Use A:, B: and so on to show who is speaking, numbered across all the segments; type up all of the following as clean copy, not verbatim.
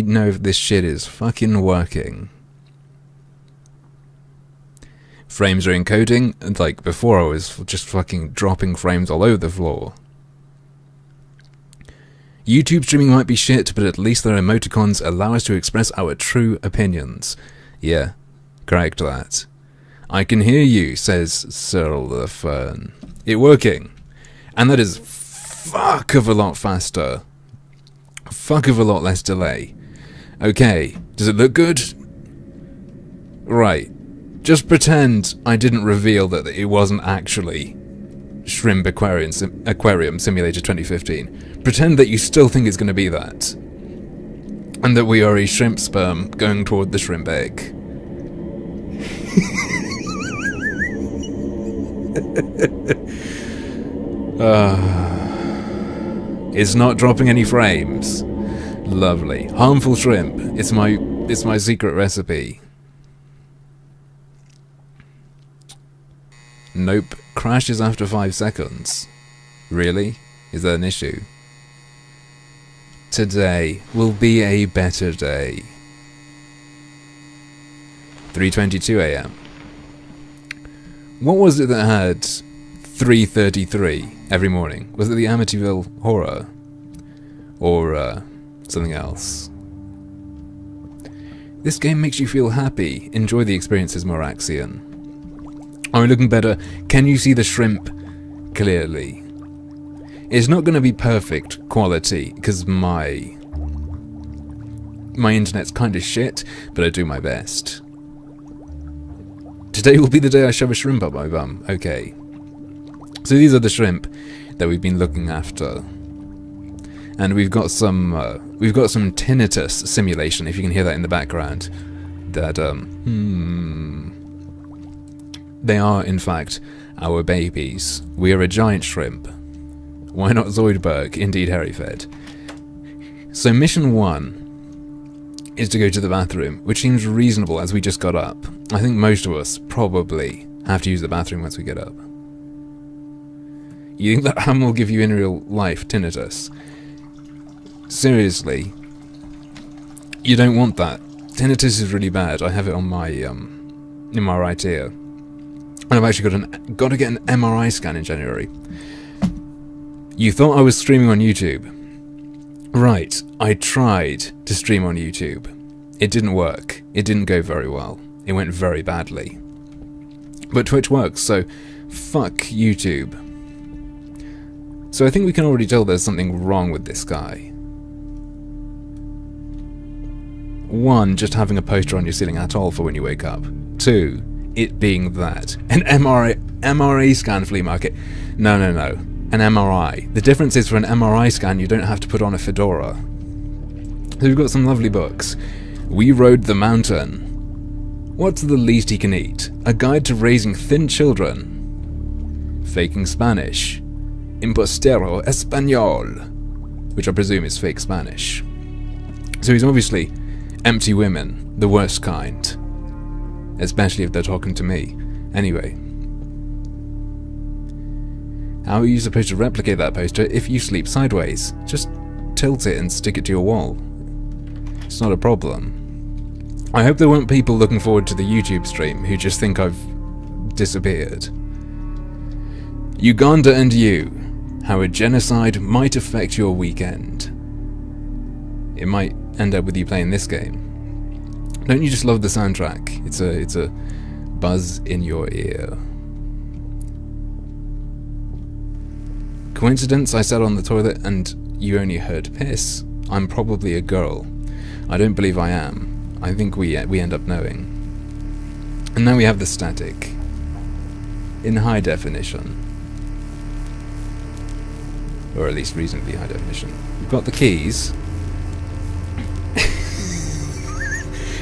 A: know if this shit is fucking working. Frames are encoding, and like before I was just fucking dropping frames all over the floor. YouTube streaming might be shit, but at least their emoticons allow us to express our true opinions. Yeah, correct that. I can hear you, says Cyril the Fern. It working. And that is fuck of a lot faster. Fuck of a lot less delay. Okay, does it look good? Right. Just pretend I didn't reveal that it wasn't actually Shrimp Aquarium Simulator 2015. Pretend that you still think it's going to be that. And that we are a shrimp sperm going toward the shrimp egg. It's not dropping any frames. Lovely. Harmful shrimp. It's my secret recipe. Nope. Crashes after 5 seconds. Really? Is that an issue? Today will be a better day. 3:22 AM. What was it that had 3:33 every morning? Was it the Amityville Horror? Or something else? This game makes you feel happy. Enjoy the experiences, Moraxian. Are we looking better? Can you see the shrimp clearly? It's not going to be perfect quality, because my internet's kind of shit, but I do my best. Today will be the day I shove a shrimp up my bum. Okay. So these are the shrimp that we've been looking after. And we've got some tinnitus simulation, if you can hear that in the background. That, they are, in fact, our babies. We are a giant shrimp. Why not Zoidberg? Indeed, Harryfed. So mission 1 is to go to the bathroom, which seems reasonable as we just got up. I think most of us probably have to use the bathroom once we get up. You think that ham will give you in real life tinnitus? Seriously, you don't want that. Tinnitus is really bad. I have it on my in my right ear, and I've actually got to get an MRI scan in January. You thought I was streaming on YouTube? Right, I tried to stream on YouTube. It didn't work. It didn't go very well. It went very badly. But Twitch works, so fuck YouTube. So I think we can already tell there's something wrong with this guy. 1, just having a poster on your ceiling at all for when you wake up. 2, it being that. An MRI scan, flea market. No. An MRI. The difference is for an MRI scan you don't have to put on a fedora. So we've got some lovely books. We Rode the Mountain. What's the least he can eat? A Guide to Raising Thin Children. Faking Spanish. Impostero Español. Which I presume is fake Spanish. So he's obviously empty women, the worst kind. Especially if they're talking to me. Anyway. How are you supposed to replicate that poster if you sleep sideways? Just tilt it and stick it to your wall. It's not a problem. I hope there weren't people looking forward to the YouTube stream who just think I've disappeared. Uganda and you. How a genocide might affect your weekend. It might end up with you playing this game. Don't you just love the soundtrack? It's a buzz in your ear. Coincidence, I sat on the toilet and you only heard piss. I'm probably a girl. I don't believe I am. I think we end up knowing. And now we have the static. In high definition. Or at least reasonably high definition. We've got the keys.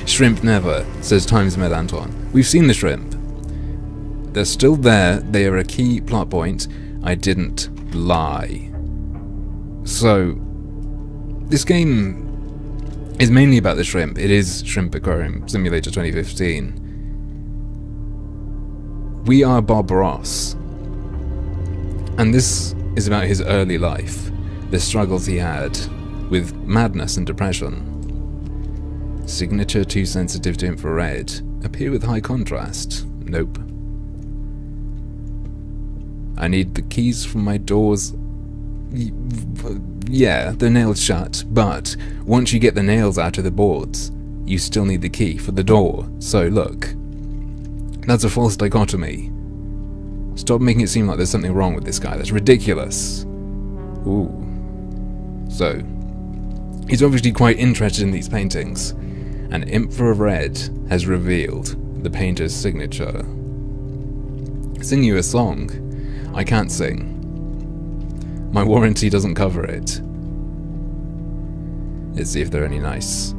A: Shrimp never, says Times Med Antoine. We've seen the shrimp. They're still there. They are a key plot point. I didn't lie. So, this game is mainly about the shrimp. It is Shrimp Aquarium Simulator 2015. We are Bob Ross. And this is about his early life. The struggles he had with madness and depression. Signature too sensitive to infrared. Appear with high contrast. Nope. I need the keys from my doors. Yeah, they're nailed shut, but once you get the nails out of the boards, you still need the key for the door. So look, that's a false dichotomy. Stop making it seem like there's something wrong with this guy. That's ridiculous. Ooh. So, he's obviously quite interested in these paintings, and infrared has revealed the painter's signature. Sing you a song. I can't sing. My warranty doesn't cover it. Let's see if there are any nice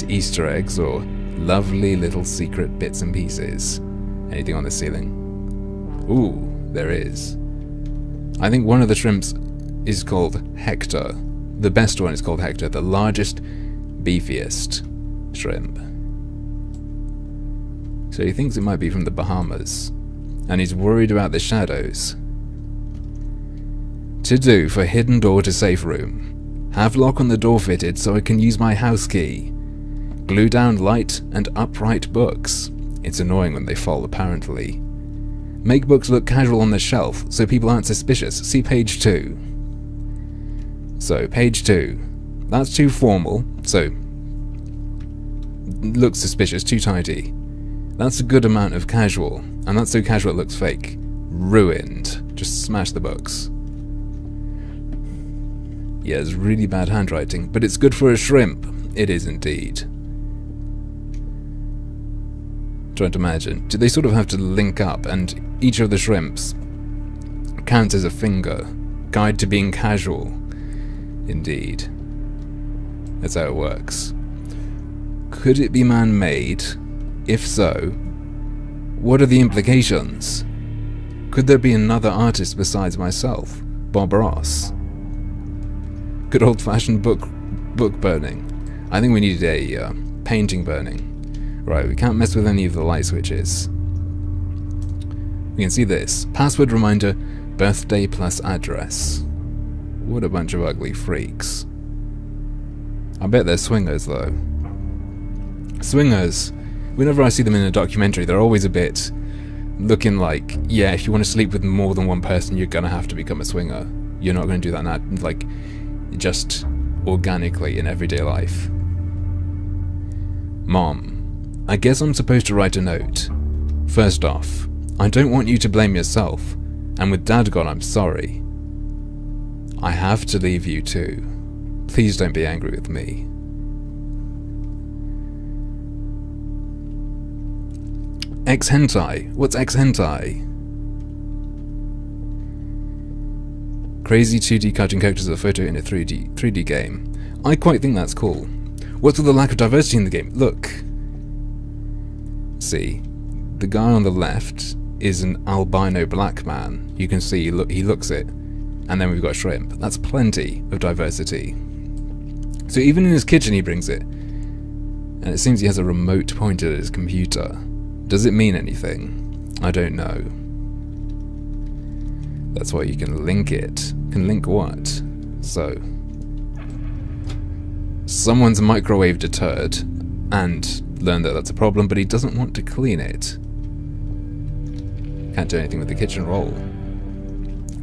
A: Easter eggs or lovely little secret bits and pieces. Anything on the ceiling? Ooh, there is. I think one of the shrimps is called Hector. The best one is called Hector, the largest, beefiest shrimp. So he thinks it might be from the Bahamas, and he's worried about the shadows. To do for hidden door to safe room. Have lock on the door fitted so I can use my house key. Glue down light and upright books. It's annoying when they fall apparently. Make books look casual on the shelf so people aren't suspicious. See page 2. So, page 2. That's too formal, so looks suspicious, too tidy. That's a good amount of casual, and that's so casual it looks fake. Ruined. Just smash the books. Yeah, it's really bad handwriting, but it's good for a shrimp. It is indeed. Trying to imagine. Do they sort of have to link up, and each of the shrimps counts as a finger? Guide to being casual. Indeed. That's how it works. Could it be man-made? If so, what are the implications? Could there be another artist besides myself? Bob Ross? Good old-fashioned book burning. I think we needed a painting burning. Right, we can't mess with any of the light switches. We can see this. Password reminder, birthday plus address. What a bunch of ugly freaks. I bet they're swingers, though. Swingers, whenever I see them in a documentary, they're always a bit looking like, yeah, if you want to sleep with more than one person, you're gonna have to become a swinger. You're not gonna do that now, like, just organically in everyday life. Mom, I guess I'm supposed to write a note. First off, I don't want you to blame yourself, and with Dad gone, I'm sorry. I have to leave you too. Please don't be angry with me. X-hentai? What's X-hentai? Crazy 2D cartoon characters of a photo in a 3D game. I quite think that's cool. What's with the lack of diversity in the game? Look. See, the guy on the left is an albino black man. You can see he looks it. And then we've got shrimp. That's plenty of diversity. So even in his kitchen he brings it. And it seems he has a remote pointed at his computer. Does it mean anything? I don't know. That's why you can link it. Can link what? So, someone's microwaved a turd and learned that that's a problem, but he doesn't want to clean it. Can't do anything with the kitchen roll.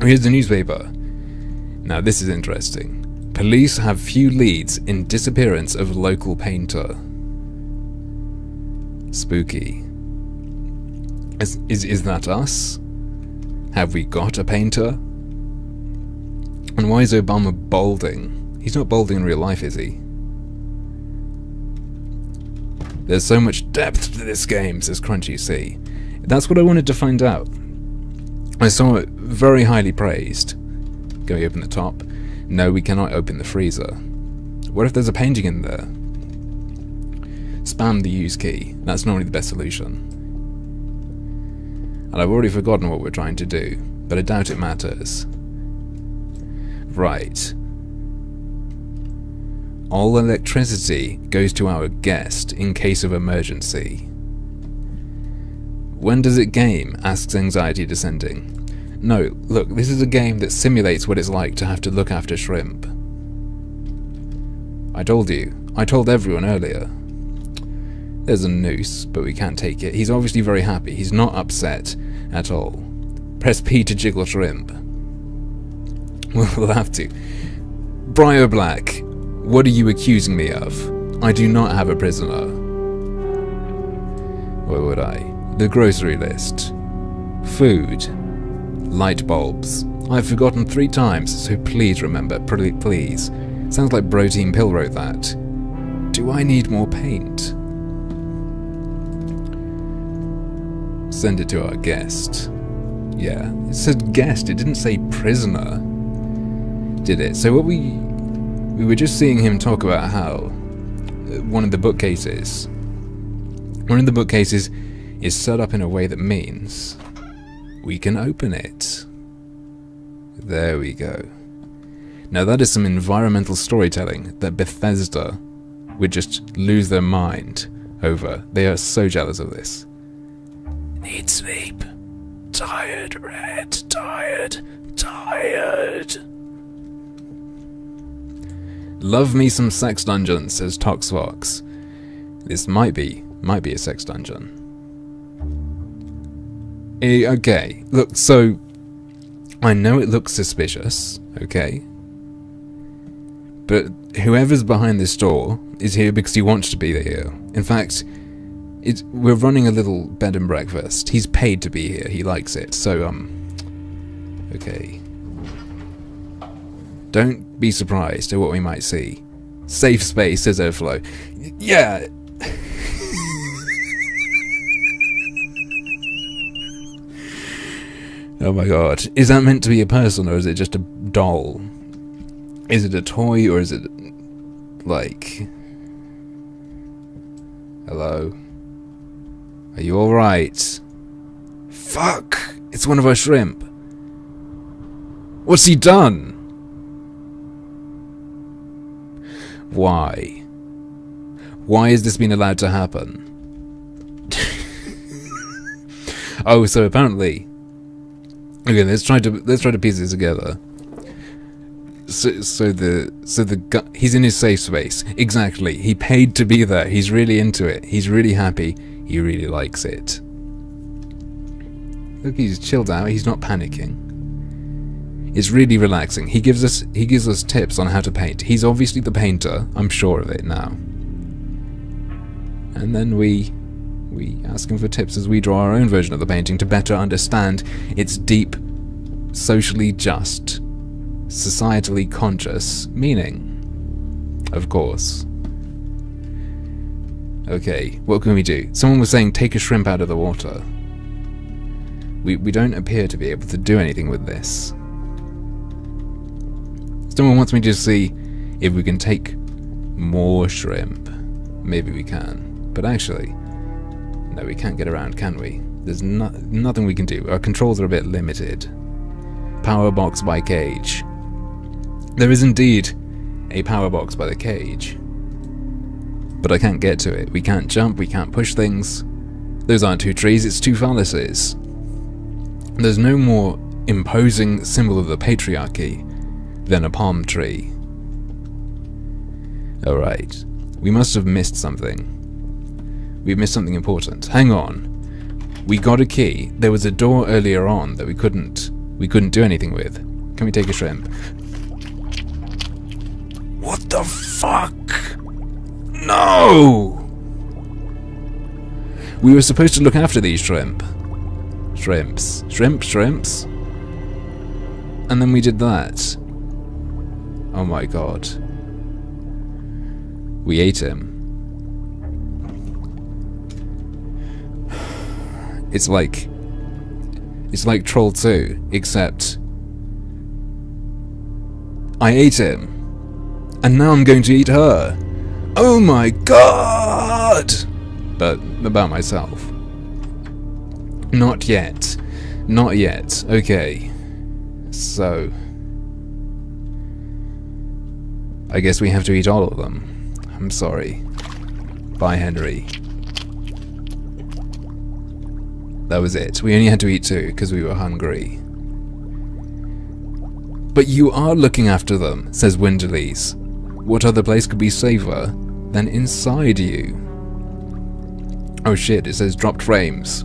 A: Oh, here's the newspaper. Now this is interesting. Police have few leads in disappearance of local painter. Spooky. Is that us? Have we got a painter? And why is Obama balding? He's not balding in real life, is he? There's so much depth to this game, says Crunchy C. That's what I wanted to find out. I saw it very highly praised. Can we open the top? No, we cannot open the freezer. What if there's a painting in there? Spam the use key. That's normally the best solution. And I've already forgotten what we're trying to do, but I doubt it matters. Right. All electricity goes to our guest in case of emergency. When does it game? Asks anxiety descending. No, look, this is a game that simulates what it's like to have to look after shrimp. I told you. I told everyone earlier. There's a noose, but we can't take it. He's obviously very happy. He's not upset at all. Press P to jiggle shrimp. We'll have to. Briar Black, what are you accusing me of? I do not have a prisoner. Where would I? The grocery list. Food. Light bulbs. I've forgotten 3 times, so please remember, please. Sounds like Protein Pill wrote that. Do I need more paint? Send it to our guest. Yeah, it said guest, it didn't say prisoner. Did it? So what we were just seeing him talk about how one of the bookcases is set up in a way that means we can open it. There we go. Now that is some environmental storytelling that Bethesda would just lose their mind over. They are so jealous of this. Need sleep. Tired, Red. Tired. Love me some sex dungeons, says Toxvox. This might be a sex dungeon. Okay, look, so I know it looks suspicious, okay? But whoever's behind this door is here because he wants to be here. In fact, we're running a little bed and breakfast. He's paid to be here. He likes it. So, okay. Don't be surprised at what we might see. Safe space, says Airflow. Yeah. Oh my god. Is that meant to be a person or is it just a doll? Is it a toy or is it like... Hello? Are you alright? Fuck! It's one of our shrimp. What's he done? Why? Why has this been allowed to happen? Oh, so apparently... Okay, let's try to piece this together. He's in his safe space. Exactly. He paid to be there. He's really into it. He's really happy. He really likes it. Look, he's chilled out. He's not panicking. It's really relaxing. He gives us tips on how to paint. He's obviously the painter. I'm sure of it now. And then we ask him for tips as we draw our own version of the painting to better understand its deep, socially just, societally conscious meaning. Of course. Okay, what can we do? Someone was saying take a shrimp out of the water. We don't appear to be able to do anything with this. Someone wants me to see if we can take more shrimp. Maybe we can. But actually, no, we can't get around, can we? There's nothing we can do. Our controls are a bit limited. Power box by cage. There is indeed a power box by the cage. But I can't get to it. We can't jump, we can't push things. Those aren't 2 trees, it's 2 phalluses. There's no more imposing symbol of the patriarchy than a palm tree. Alright. We must have missed something. We've missed something important. Hang on. We got a key. There was a door earlier on that we couldn't do anything with. Can we take a shrimp? What the fuck? No! We were supposed to look after these shrimp. Shrimps. Shrimps. And then we did that. Oh my god. We ate him. It's like Troll 2, except I ate him. And now I'm going to eat her. Oh my god! But about myself. Not yet. Not yet. Okay. So I guess we have to eat all of them. I'm sorry. Bye, Henry. That was it. We only had to eat 2 because we were hungry. But you are looking after them, says Winderley's. What other place could be safer than inside you? Oh shit, it says dropped frames.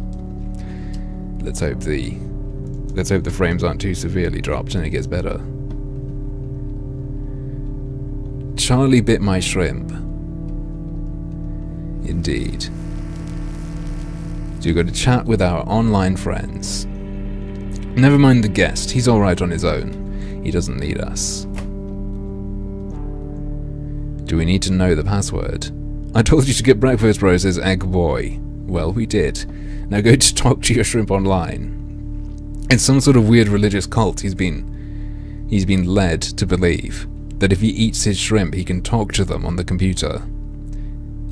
A: Let's hope the frames aren't too severely dropped and it gets better. Charlie bit my shrimp. Indeed. So you've got to chat with our online friends. Never mind the guest, he's alright on his own. He doesn't need us. Do we need to know the password? I told you to get breakfast, bro, says Egg Boy. Well, we did. Now go to talk to your shrimp online. It's some sort of weird religious cult he's been led to believe that if he eats his shrimp, he can talk to them on the computer.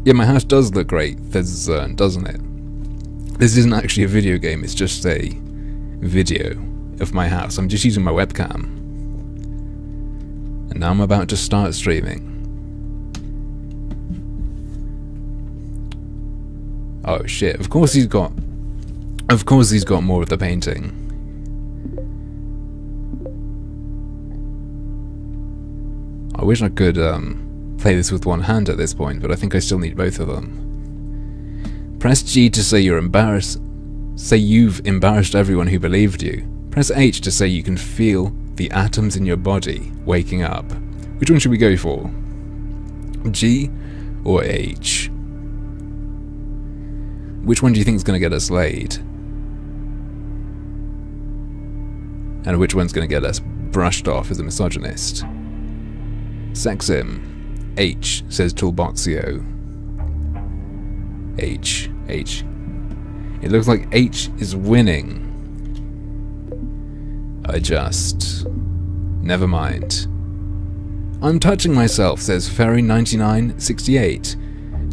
A: Yeah, my house does look great, says Zern, doesn't it? This isn't actually a video game, it's just a video of my house. I'm just using my webcam. And now I'm about to start streaming. Oh shit, of course he's got more of the painting. I wish I could play this with one hand at this point, but I think I still need both of them. Press G to say you're embarrassed. Say you've embarrassed everyone who believed you. Press H to say you can feel the atoms in your body waking up. Which one should we go for? G or H? Which one do you think is going to get us laid? And which one's going to get us brushed off as a misogynist? Sex him. H, says Toolboxio. H. It looks like H is winning. Never mind. I'm touching myself, says Ferry9968.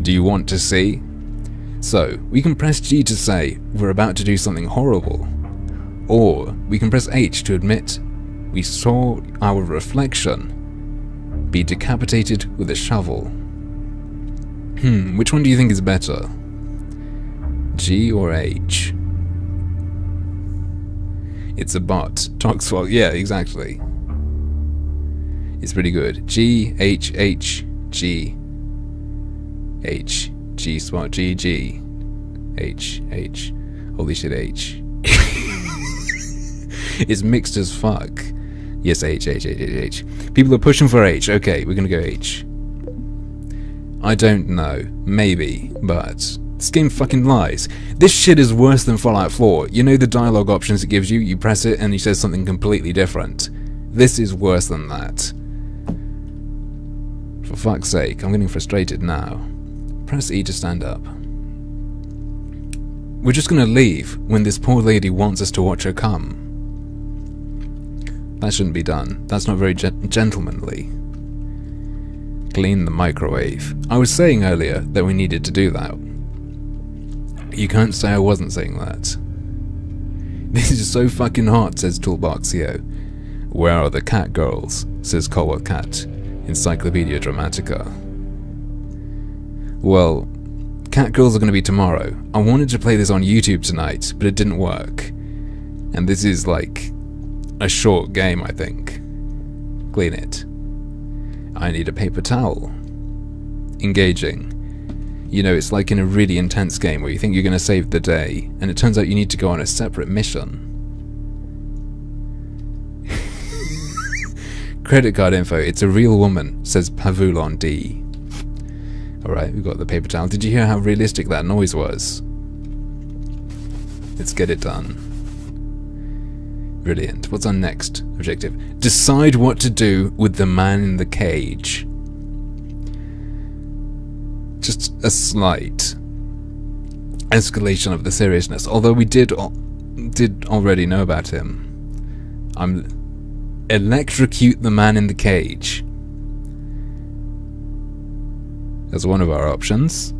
A: Do you want to see? So, we can press G to say we're about to do something horrible. Or, we can press H to admit we saw our reflection be decapitated with a shovel. Which one do you think is better? G or H? It's a bot. Toxwell, yeah, exactly. It's pretty good. G, H, H, G, H, G spot, G, G, H, H. Holy shit, H. It's mixed as fuck. Yes, H. People are pushing for H. Okay, we're gonna go H. I don't know. Maybe, but this game fucking lies. This shit is worse than Fallout 4. You know the dialogue options it gives you? You press it and he says something completely different. This is worse than that. For fuck's sake, I'm getting frustrated now. Press E to stand up. We're just gonna leave when this poor lady wants us to watch her come. That shouldn't be done. That's not very gentlemanly. Clean the microwave. I was saying earlier that we needed to do that. You can't say I wasn't saying that. This is so fucking hot, says Toolboxio. Where are the cat girls? Says Colwell Cat. Encyclopedia Dramatica. Well, cat girls are going to be tomorrow. I wanted to play this on YouTube tonight, but it didn't work. And this is like a short game, I think. Clean it. I need a paper towel. Engaging. You know, it's like in a really intense game where you think you're going to save the day, and it turns out you need to go on a separate mission. Credit card info. It's a real woman, says Pavulon D. Alright, we've got the paper towel. Did you hear how realistic that noise was? Let's get it done. Brilliant. What's our next objective? Decide what to do with the man in the cage. Just a slight escalation of the seriousness. Although we did already know about him. Electrocute the man in the cage. That's one of our options.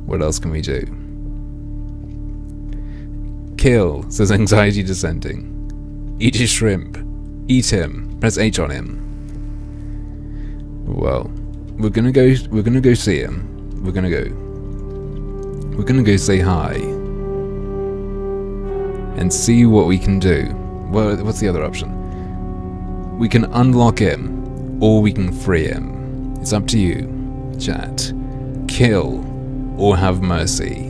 A: What else can we do? Kill, says Anxiety Descending. Eat his shrimp. Eat him. Press H on him. Well, we're gonna go see him. We're gonna go say hi. And see what we can do. Well, what's the other option? We can unlock him, or we can free him. It's up to you, chat. kill or have mercy.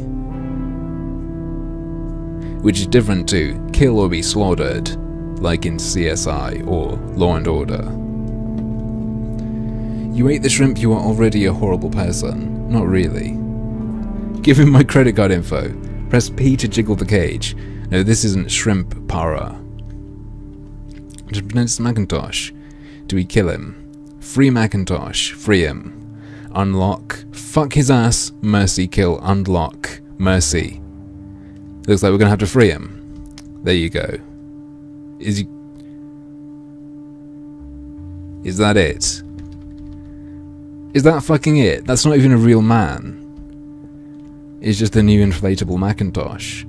A: Which is different to kill or be slaughtered, like in CSI or Law and Order. You ate the shrimp, you are already a horrible person. Not really. Give him my credit card info. Press P to jiggle the cage. No, this isn't shrimp para. Just pronounce Macintosh. Do we kill him? Free Macintosh. Free him. Unlock. Fuck his ass. Mercy. Kill. Unlock. Mercy. Looks like we're gonna have to free him. There you go. Is that it? Is that fucking it? That's not even a real man. It's just a new inflatable Macintosh.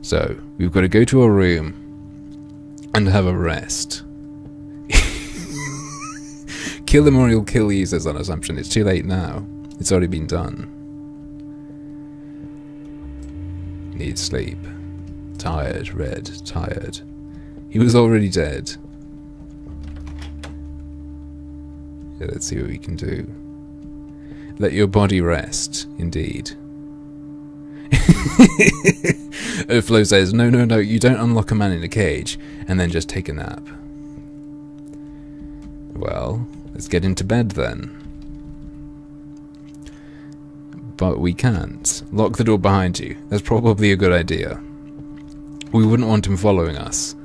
A: So, we've got to go to our room and have a rest. Kill him or he'll kill you, says on assumption. It's too late now. It's already been done. Need sleep. Tired, red, tired. He was already dead. Yeah, let's see what we can do. Let your body rest, indeed. Flo says, no, you don't unlock a man in a cage and then just take a nap. Well, let's get into bed then. But we can't. Lock the door behind you. That's probably a good idea. We wouldn't want him following us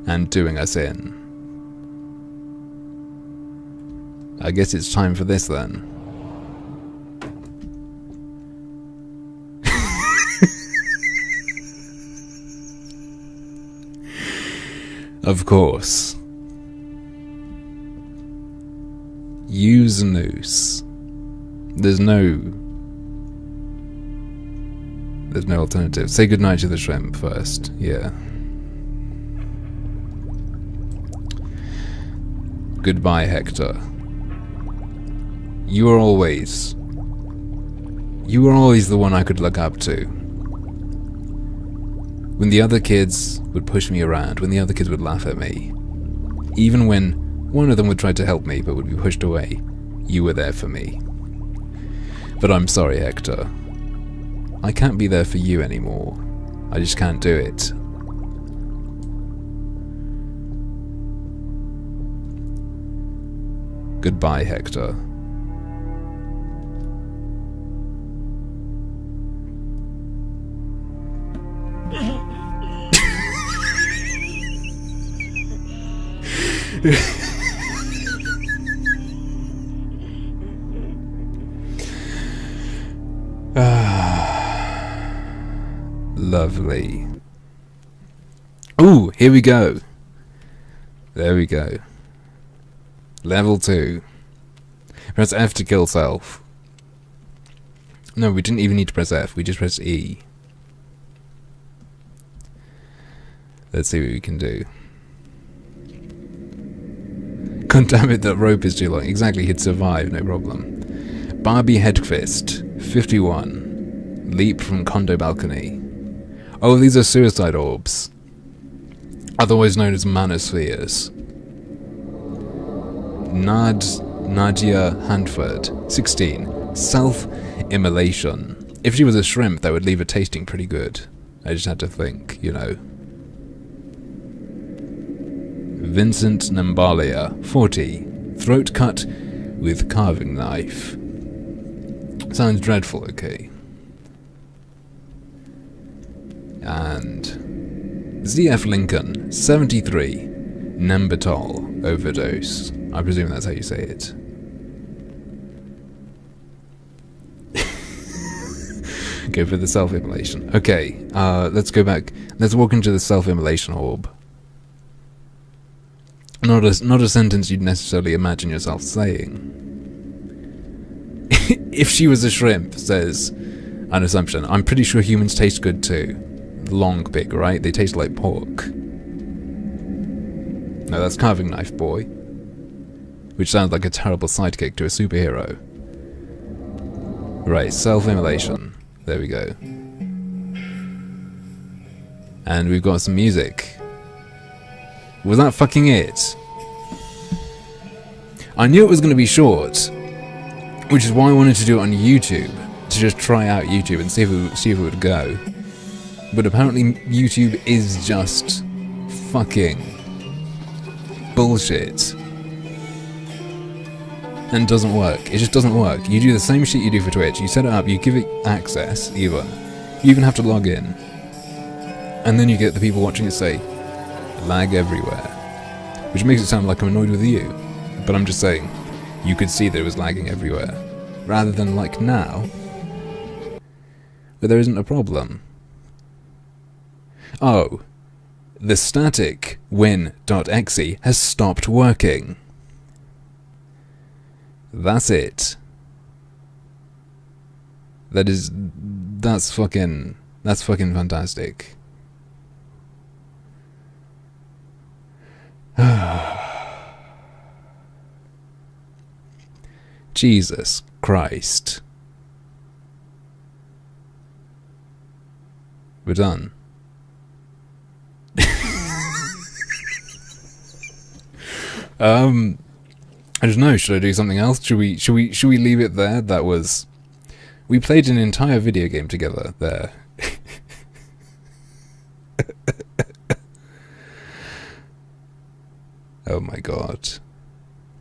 A: and doing us in. I guess it's time for this then. Of course. Use a noose. There's no alternative. Say goodnight to the shrimp first. Yeah. Goodbye, Hector. You were always the one I could look up to. When the other kids would push me around, when the other kids would laugh at me, even when one of them would try to help me but would be pushed away, you were there for me. But I'm sorry, Hector. I can't be there for you anymore. I just can't do it. Goodbye, Hector. Lovely. Ooh, here we go. There we go. Level 2. Press F to kill self. No, we didn't even need to press F, we just pressed E. Let's see what we can do. God damn it, that rope is too long. Exactly, he'd survive, no problem. Barbie Headfist, 51. Leap from condo balcony. Oh, these are suicide orbs. Otherwise known as manospheres. Nadia Hanford, 16. Self-immolation. If she was a shrimp, that would leave her tasting pretty good. I just had to think, you know. Vincent Nambalia, 40. Throat cut with carving knife. Sounds dreadful, okay. And ZF Lincoln, 73. Nembatol overdose. I presume that's how you say it. Go for the self-immolation. Okay, let's go back. Let's walk into the self-immolation orb. Not a sentence you'd necessarily imagine yourself saying. If she was a shrimp, says an assumption. I'm pretty sure humans taste good too. Long pig, right? They taste like pork. No, that's carving knife boy. Which sounds like a terrible sidekick to a superhero. Right, self-immolation. There we go. And we've got some music. Was that fucking it? I knew it was going to be short. Which is why I wanted to do it on YouTube, to just try out YouTube and see if it would go. But apparently YouTube is just fucking bullshit. And doesn't work. It just doesn't work. You do the same shit you do for Twitch. You set it up, you give it access, even. You even have to log in. And then you get the people watching it say, lag everywhere. Which makes it sound like I'm annoyed with you. But I'm just saying, you could see that it was lagging everywhere. Rather than like now, where there isn't a problem. Oh, the static win.exe has stopped working. That's it. That's fucking fantastic. Jesus Christ. We're done. I don't know, should I do something else? Should we leave it there? We played an entire video game together there. Oh my god.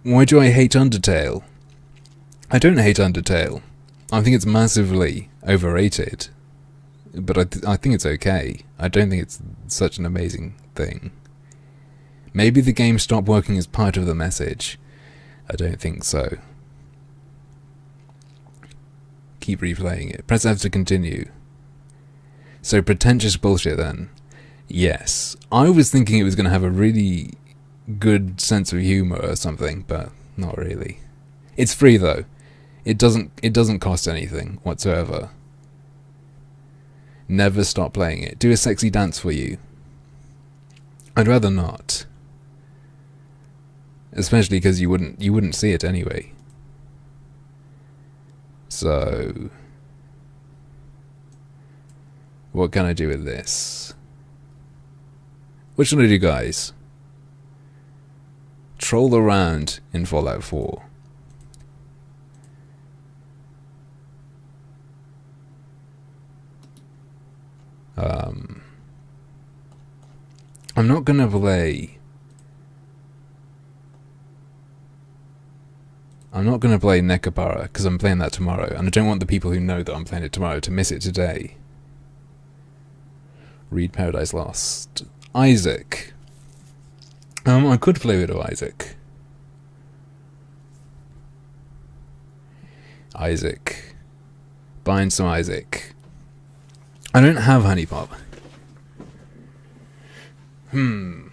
A: Why do I hate Undertale? I don't hate Undertale. I think it's massively overrated. But I think it's okay. I don't think it's such an amazing thing. Maybe the game stopped working as part of the message. I don't think so. Keep replaying it. Press F to continue. So pretentious bullshit then. Yes. I was thinking it was going to have a really good sense of humour or something, but not really. It's free though. It doesn't cost anything whatsoever. Never stop playing it. Do a sexy dance for you. I'd rather not. Especially because you wouldn't see it anyway. So what can I do with this? What should I do, guys? Troll around in Fallout 4. I'm not gonna play. I'm not gonna play Nekapara because I'm playing that tomorrow, and I don't want the people who know that I'm playing it tomorrow to miss it today. Read Paradise Lost. Isaac. I could play with Isaac. Isaac. Buying some Isaac. I don't have Honey Pop. I'll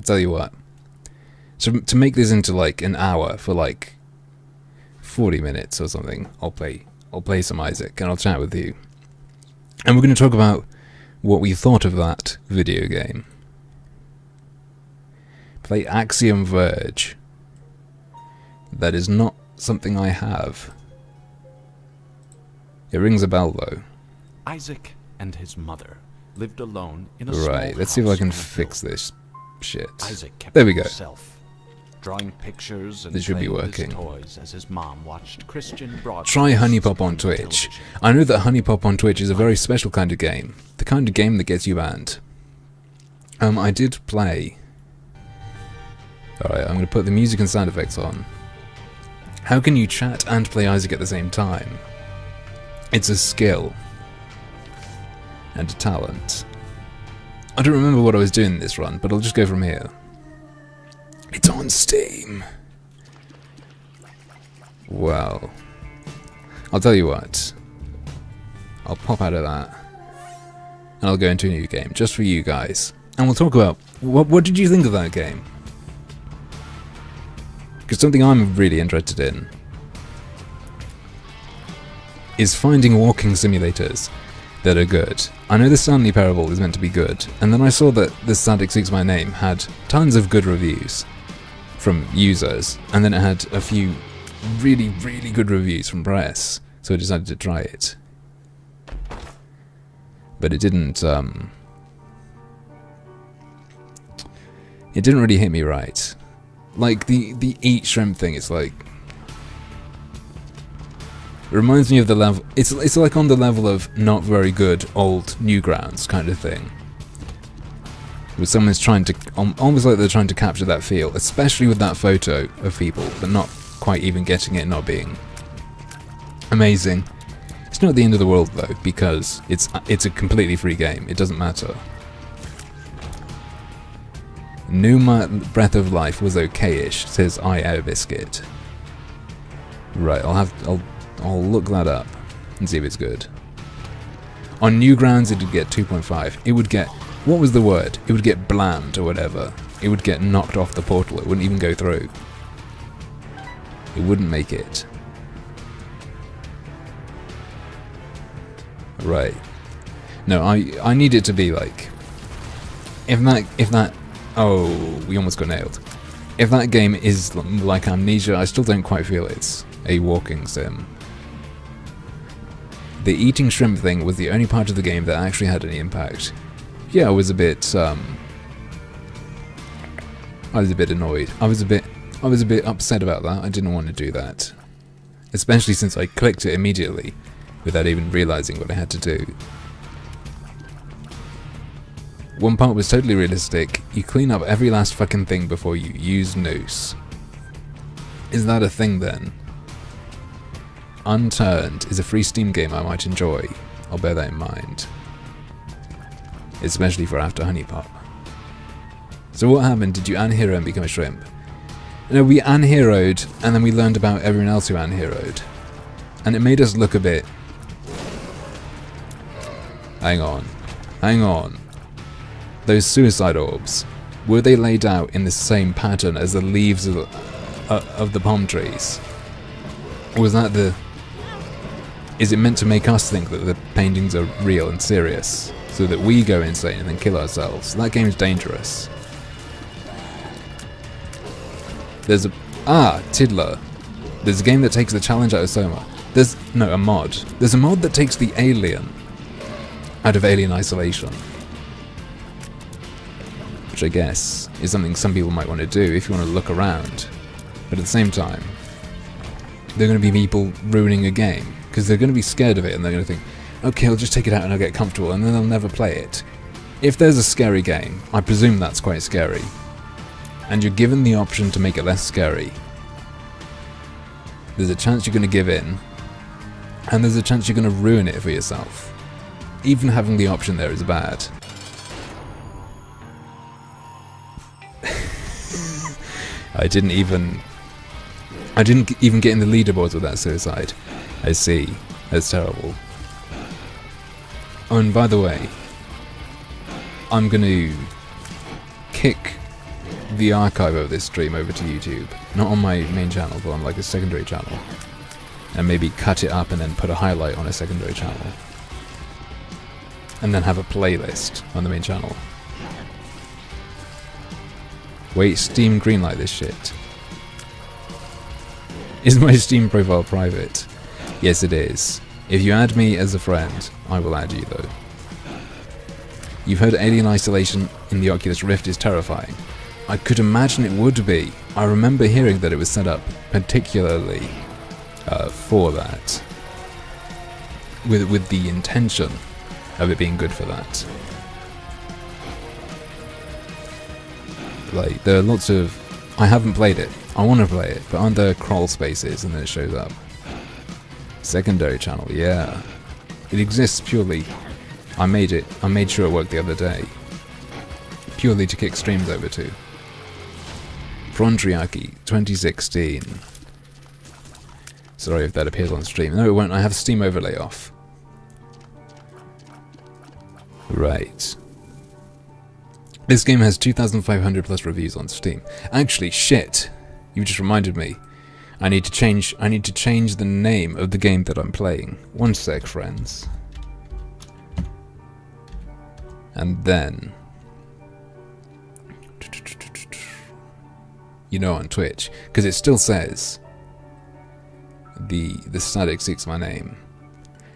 A: tell you what. To make this into like an hour for like 40 minutes or something, I'll play some Isaac and I'll chat with you. And we're going to talk about what we thought of that video game. Play Axiom Verge. That is not something I have. It rings a bell though.
B: Isaac and his mother lived alone in a small
A: Right, let's see if I can
B: house on a
A: fix
B: hill.
A: this shit.
B: Isaac kept
A: There we
B: to
A: go.
B: himself, drawing pictures and
A: This should be
B: playing with his
A: working.
B: toys as his mom watched Christian broadcasts
A: Try Honey Pop on Twitch.
B: television.
A: I know that Honey Pop on Twitch is a very special kind of game. The kind of game that gets you banned. I did play. Alright, I'm going to put the music and sound effects on. How can you chat and play Isaac at the same time? It's a skill. And a talent. I don't remember what I was doing in this run, but I'll just go from here. It's on Steam. Well, I'll tell you what. I'll pop out of that. And I'll go into a new game, just for you guys. And we'll talk about, what did you think of that game? Because something I'm really interested in is finding walking simulators that are good. I know the Stanley Parable is meant to be good, and then I saw that the Static Seeks My Name had tons of good reviews from users, and then it had a few really, really good reviews from press, so I decided to try it. But it didn't really hit me right. Like, the eat shrimp thing, it's like, It reminds me of the level. It's like on the level of not very good old Newgrounds kind of thing. Where someone's trying to, almost like they're trying to capture that feel, especially with that photo of people, but not quite even getting it, not being amazing. It's not the end of the world though, because it's a completely free game. It doesn't matter. New Breath of Life was okay-ish, says iAirBiscuit. Right, I'll look that up and see if it's good. On Newgrounds it would get 2.5. It would get, what was the word? It would get bland or whatever. It would get knocked off the portal. It wouldn't even go through. It wouldn't make it. Right. No, I need it to be like, if that oh, we almost got nailed. If that game is like Amnesia, I still don't quite feel it's a walking sim. The eating shrimp thing was the only part of the game that actually had any impact. Yeah, I was a bit annoyed. I was a bit upset about that. I didn't want to do that. Especially since I clicked it immediately without even realizing what I had to do. One part was totally realistic. You clean up every last fucking thing before you use Noose. Is that a thing then? Unturned is a free Steam game I might enjoy. I'll bear that in mind. Especially for after Honey Pop. So what happened? Did you unhero and become a shrimp? No, we unheroed and then we learned about everyone else who unheroed. And it made us look a bit... Hang on. Hang on. Those suicide orbs, were they laid out in the same pattern as the leaves of the palm trees? Or was that the... Is it meant to make us think that the paintings are real and serious, so that we go insane and then kill ourselves? That game's dangerous. There's a... Ah, Tiddler. There's a game that takes the challenge out of Soma. There's... No, a mod. There's a mod that takes the alien out of Alien Isolation. Which I guess is something some people might want to do if you want to look around. But at the same time, there are going to be people ruining a game, because they're going to be scared of it and they're going to think, okay, I'll just take it out and I'll get comfortable, and then they'll never play it. If there's a scary game, I presume that's quite scary, and you're given the option to make it less scary, there's a chance you're going to give in, and there's a chance you're going to ruin it for yourself. Even having the option there is bad. I didn't even get in the leaderboards with that suicide. I see. That's terrible. Oh, and by the way, I'm going to kick the archive of this stream over to YouTube. Not on my main channel, but on like a secondary channel. And maybe cut it up and then put a highlight on a secondary channel. And then have a playlist on the main channel. Wait, Steam greenlight this shit. Is my Steam profile private? Yes, it is. If you add me as a friend, I will add you though. You've heard Alien Isolation in the Oculus Rift is terrifying. I could imagine it would be. I remember hearing that it was set up particularly for that. With the intention of it being good for that. Like, there are lots of... I haven't played it. I want to play it, but aren't there crawl spaces and then it shows up? Secondary channel, yeah. It exists purely... I made sure it worked the other day. Purely to kick streams over to. Frontriarchy, 2016. Sorry if that appears on stream. No, it won't. I have Steam overlay off. Right. This game has 2,500 plus reviews on Steam. Actually, shit. You just reminded me. I need to change the name of the game that I'm playing. One sec, friends. And then... You know, on Twitch. Because it still says... The static seeks my name.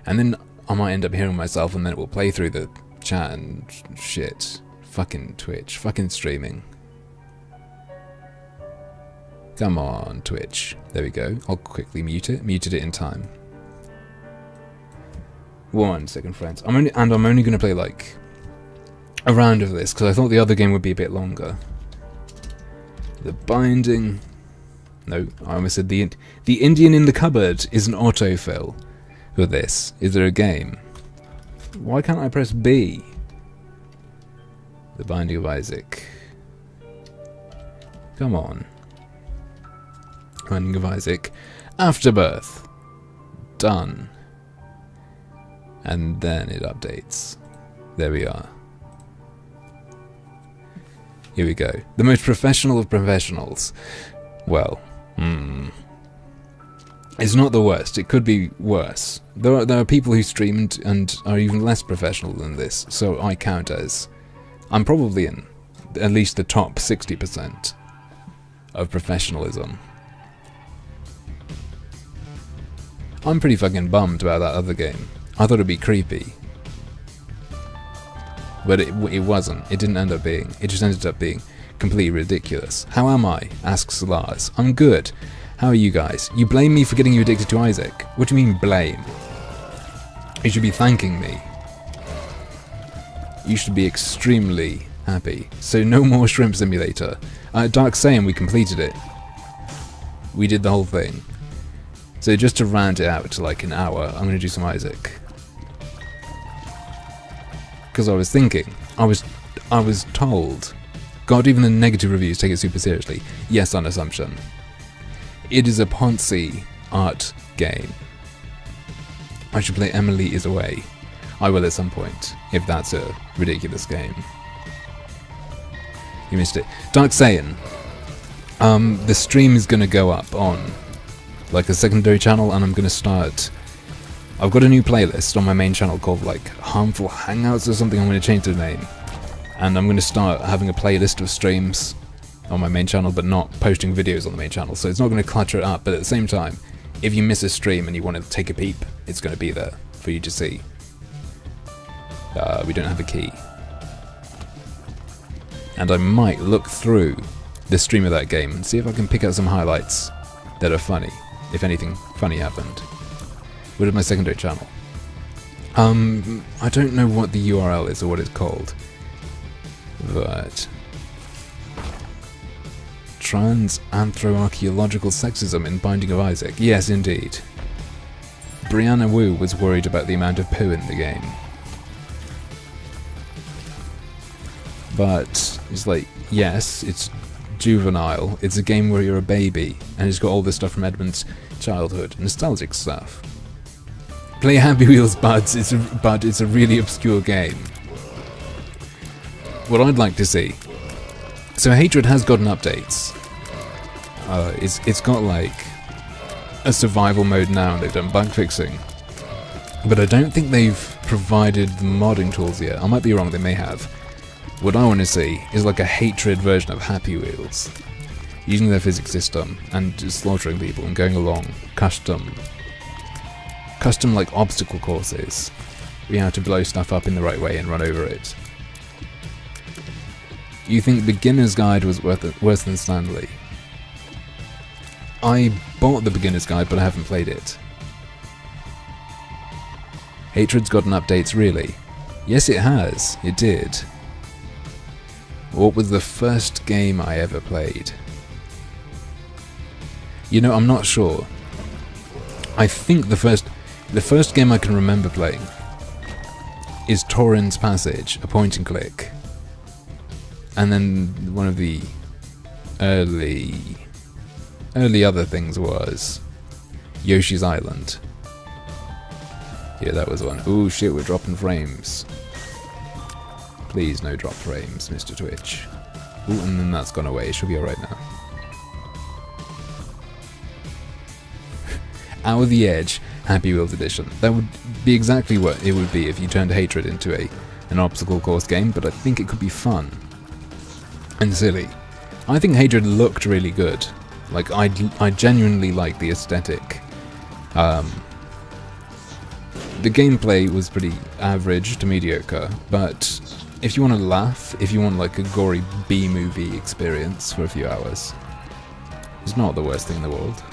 A: And then I might end up hearing myself and then it will play through the chat and shit. Fucking Twitch. Fucking streaming. Come on, Twitch. There we go. I'll quickly mute it. Muted it in time. 1 second, friends. I'm only going to play like a round of this because I thought the other game would be a bit longer. The binding. No, I almost said the Indian in the cupboard is an autofill for this. Is there a game? Why can't I press B? The Binding of Isaac. Come on. Binding of Isaac. Afterbirth. Done. And then it updates. There we are. Here we go. The most professional of professionals. Well, it's not the worst. It could be worse. There are people who stream and are even less professional than this, so I count as... I'm probably in at least the top 60% of professionalism. I'm pretty fucking bummed about that other game. I thought it'd be creepy. But it wasn't. It didn't end up being. It just ended up being completely ridiculous. How am I? Asks Lars. I'm good. How are you guys? You blame me for getting you addicted to Isaac. What do you mean blame? You should be thanking me. You should be extremely happy. So no more Shrimp Simulator. Dark saying we completed it. We did the whole thing. So just to round it out to like an hour, I'm going to do some Isaac. Because I was thinking, I was told, God, even the negative reviews take it super seriously. Yes, on assumption. It is a Ponzi art game. I should play Emily is Away. I will at some point, if that's a ridiculous game. You missed it. Dark saying, the stream is going to go up on like a secondary channel, and I'm going to start... I've got a new playlist on my main channel called like Harmful Hangouts or something. I'm going to change the name. And I'm going to start having a playlist of streams on my main channel, but not posting videos on the main channel. So it's not going to clutter it up, but at the same time, if you miss a stream and you want to take a peep, it's going to be there for you to see. We don't have a key. And I might look through the stream of that game and see if I can pick out some highlights that are funny, if anything funny happened. With my secondary channel. I don't know what the URL is or what it's called, but trans anthro-archaeological sexism in Binding of Isaac. Yes, indeed. Brianna Wu was worried about the amount of poo in the game, but it's like, yes, it's juvenile. It's a game where you're a baby, and it's got all this stuff from Edmund's childhood, nostalgic stuff. Play Happy Wheels Buds, but it's a really obscure game. What I'd like to see... So Hatred has gotten updates. It's got like a survival mode now, and they've done bug fixing. But I don't think they've provided the modding tools yet. I might be wrong, they may have. What I want to see is like a Hatred version of Happy Wheels. Using their physics system and just slaughtering people and going along custom like obstacle courses. We have to blow stuff up in the right way and run over it. You think Beginner's Guide was worse than Stanley? I bought the Beginner's Guide, but I haven't played it. Hatred's gotten updates, really? Yes, it has. It did. What was the first game I ever played? You know, I'm not sure. I think the first game I can remember playing is Torrens Passage, a point and click. And then one of the early other things was Yoshi's Island. Yeah, that was one. Ooh, shit, we're dropping frames. Please, no drop frames, Mr. Twitch. Ooh, and then that's gone away. It should be alright now. Out of the Edge, Happy Wheels Edition. That would be exactly what it would be if you turned Hatred into an obstacle course game, but I think it could be fun. And silly. I think Hatred looked really good. Like, I genuinely like the aesthetic. The gameplay was pretty average to mediocre, but if you want to laugh, if you want like a gory B-movie experience for a few hours, it's not the worst thing in the world.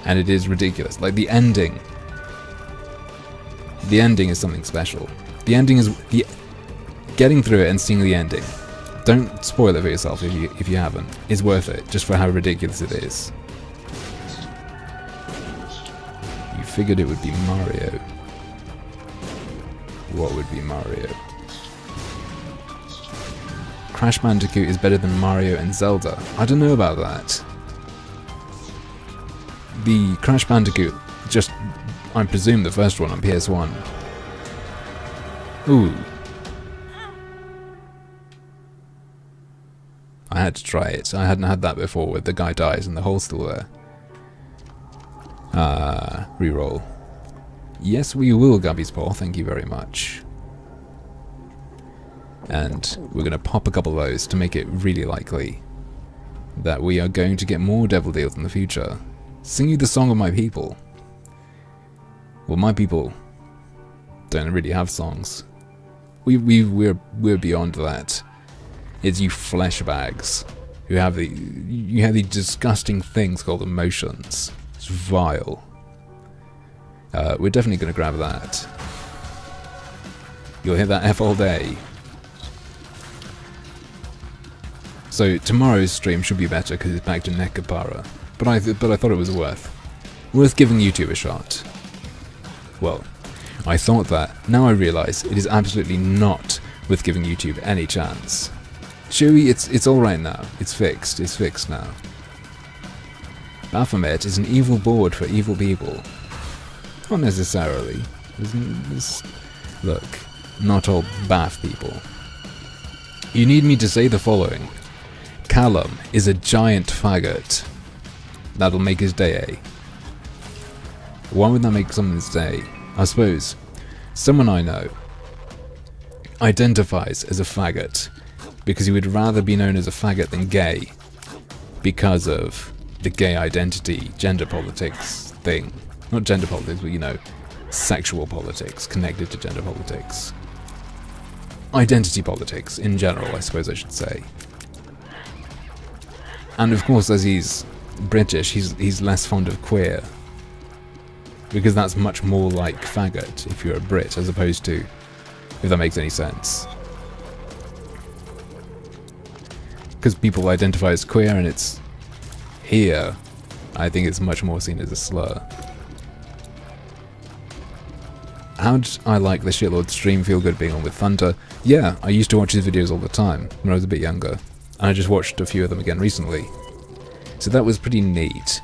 A: And it is ridiculous. Like, the ending The ending is something special. The ending is getting through it and seeing the ending. Don't spoil it for yourself if you haven't. It's worth it, just for how ridiculous it is. You figured it would be Mario. What would be Mario? Crash Bandicoot is better than Mario and Zelda. I don't know about that. The Crash Bandicoot, just, I presume the first one on PS1. Ooh. I had to try it. I hadn't had that before, where the guy dies and the hole's still there. Reroll. Yes, we will, Gubby's Paw. Thank you very much. And we're going to pop a couple of those to make it really likely that we are going to get more devil deals in the future. Sing you the song of my people. Well, my people don't really have songs. We're beyond that. It's you flesh bags who have these disgusting things called emotions. It's vile. We're definitely going to grab that. You'll hear that F all day. So tomorrow's stream should be better because it's back to Nekapara. But I thought it was worth giving YouTube a shot. Well, I thought that. Now I realise it is absolutely not worth giving YouTube any chance. Chewie, it's alright now. It's fixed. It's fixed now. Baphomet is an evil board for evil people. Not necessarily. Look, not all Bath people. You need me to say the following. Callum is a giant faggot. That'll make his day, eh? Why would that make someone's day? I suppose someone I know identifies as a faggot because he would rather be known as a faggot than gay because of the gay identity, gender politics thing. Not gender politics, but, you know, sexual politics connected to gender politics. Identity politics in general, I suppose I should say. And of course, as he's British, he's less fond of queer. Because that's much more like faggot if you're a Brit, as opposed to, if that makes any sense. Because people identify as queer and it's here, I think it's much more seen as a slur. How'd I like the Shitlord stream feel good being on with Thunder? Yeah, I used to watch his videos all the time when I was a bit younger. And I just watched a few of them again recently. So that was pretty neat.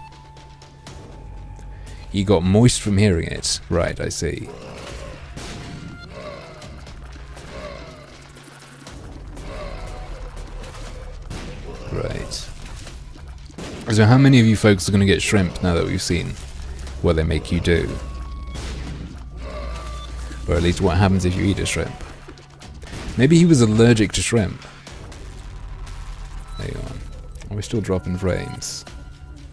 A: You got moist from hearing it. Right, I see. Right. So how many of you folks are going to get shrimp now that we've seen what they make you do? Or at least what happens if you eat a shrimp. Maybe he was allergic to shrimp. Hang on. Are we still dropping frames?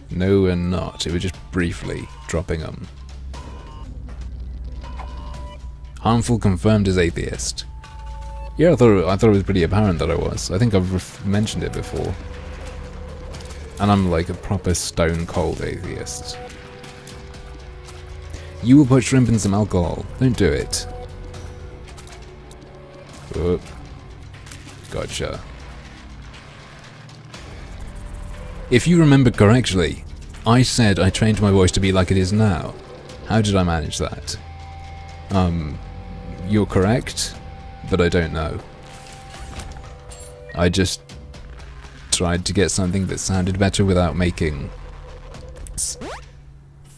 A: No, we're not. It was just briefly dropping them. Harmful confirmed as atheist. Yeah, I thought it was pretty apparent that I was. I think I've mentioned it before. And I'm like a proper stone cold atheist. You will put shrimp in some alcohol. Don't do it. Oh. Gotcha. If you remember correctly, I said I trained my voice to be like it is now. How did I manage that? You're correct, but I don't know. I just tried to get something that sounded better without making...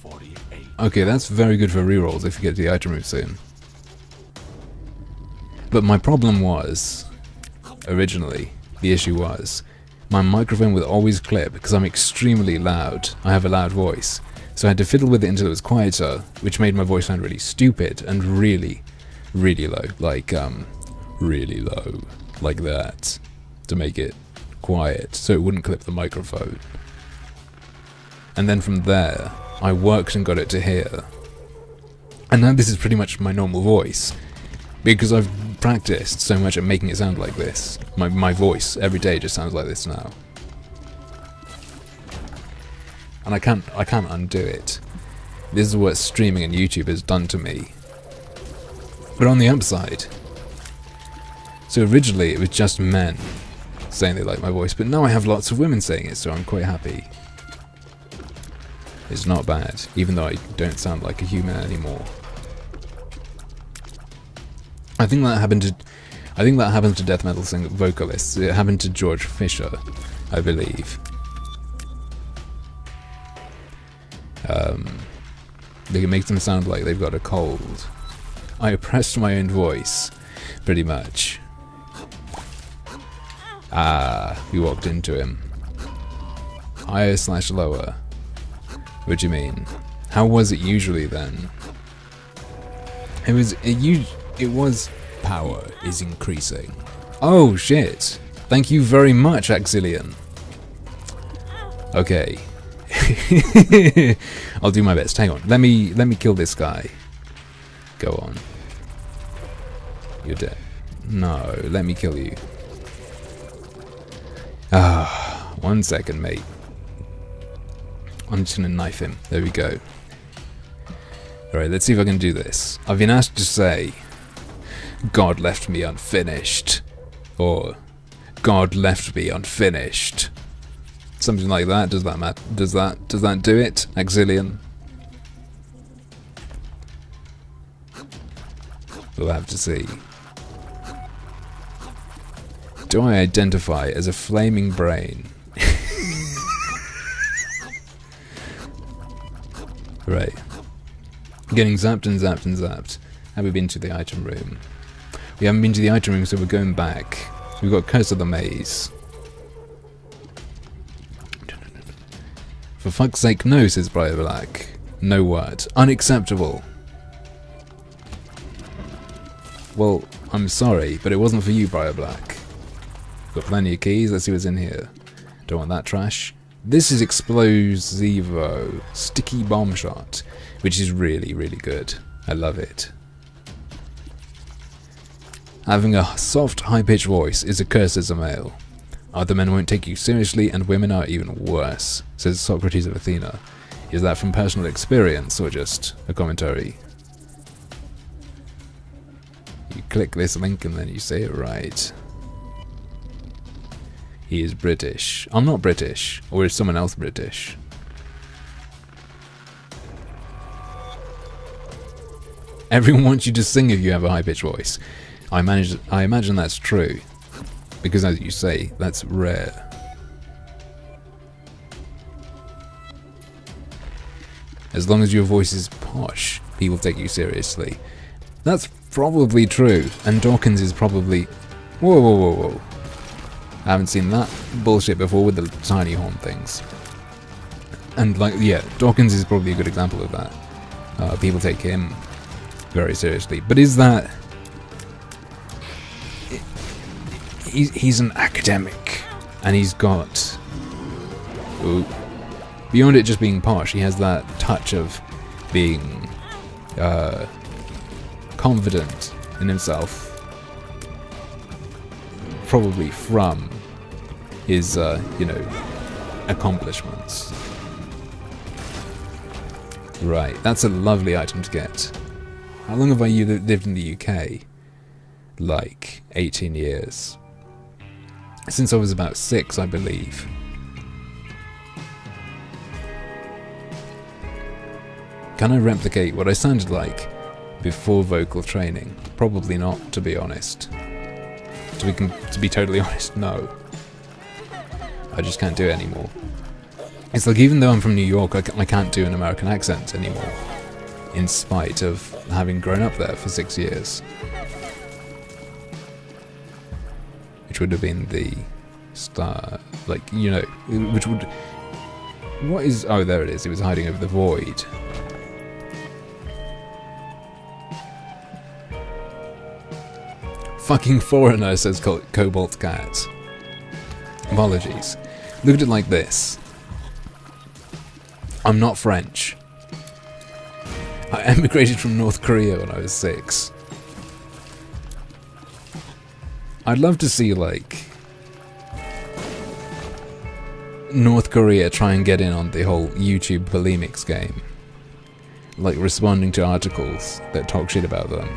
B: 48.
A: Okay, that's very good for rerolls if you get to the item room soon. But my problem was, originally, the issue was, my microphone would always clip because I'm extremely loud. I have a loud voice. So I had to fiddle with it until it was quieter, which made my voice sound really stupid and really, really low. Like, really low. Like that. To make it quiet, so it wouldn't clip the microphone. And then from there, I worked and got it to here. And now this is pretty much my normal voice. Because I've practiced so much at making it sound like this. My voice every day just sounds like this now. And I can't undo it. This is what streaming and YouTube has done to me. But on the upside, so originally it was just men saying they like my voice, but now I have lots of women saying it, so I'm quite happy. It's not bad, even though I don't sound like a human anymore. I think that happened to death metal vocalists. It happened to George Fisher, I believe. It makes them sound like they've got a cold. I oppressed my own voice, pretty much. We walked into him. Higher / lower. What do you mean? How was it usually then? It was power is increasing. Oh shit! Thank you very much, Axillion. Okay. I'll do my best. Hang on. Let me kill this guy. Go on. You're dead. No, let me kill you. 1 second, mate. I'm just gonna knife him. There we go. Alright, let's see if I can do this. I've been asked to say, God left me unfinished. Or, God left me unfinished. Something like that. Does that matter? Does that do it, Axillion? We'll have to see. Do I identify as a flaming brain? Right. Getting zapped and zapped and zapped. Have we been to the item room? We haven't been to the item room, so we're going back. We've got Curse of the Maze. For fuck's sake, no, says Briar Black. No what? Unacceptable. Well, I'm sorry, but it wasn't for you, Briar Black. Got plenty of keys, let's see what's in here. Don't want that trash. This is Explosivo Sticky Bomb Shot, which is really, really good. I love it. Having a soft, high-pitched voice is a curse as a male. Other men won't take you seriously, and women are even worse, says Socrates of Athena. Is that from personal experience, or just a commentary? You click this link and then you say it right. He is British. I'm not British, or is someone else British? Everyone wants you to sing if you have a high-pitched voice. I imagine that's true. Because as you say, that's rare. As long as your voice is posh, people take you seriously. That's probably true, and Dawkins is probably... Whoa, whoa, whoa, whoa. I haven't seen that bullshit before with the tiny horn things. And like, yeah, Dawkins is probably a good example of that. People take him very seriously. But is that... He's an academic, and he's got... Ooh, beyond it just being posh, he has that touch of being confident in himself, probably from his, you know, accomplishments. Right, that's a lovely item to get. How long have I lived in the UK? Like 18 years. Since I was about 6, I believe. Can I replicate what I sounded like before vocal training? Probably not, to be honest. To be totally honest, no. I just can't do it anymore. It's like even though I'm from New York, I can't do an American accent anymore, in spite of having grown up there for 6 years. Which would have been the star, like, you know, which would... What is... Oh, there it is. It was hiding over the void. Fucking foreigner, says Cobalt Cat. Apologies. Look at it like this. I'm not French. I emigrated from North Korea when I was 6. I'd love to see, like, North Korea try and get in on the whole YouTube polemics game. Like, responding to articles that talk shit about them.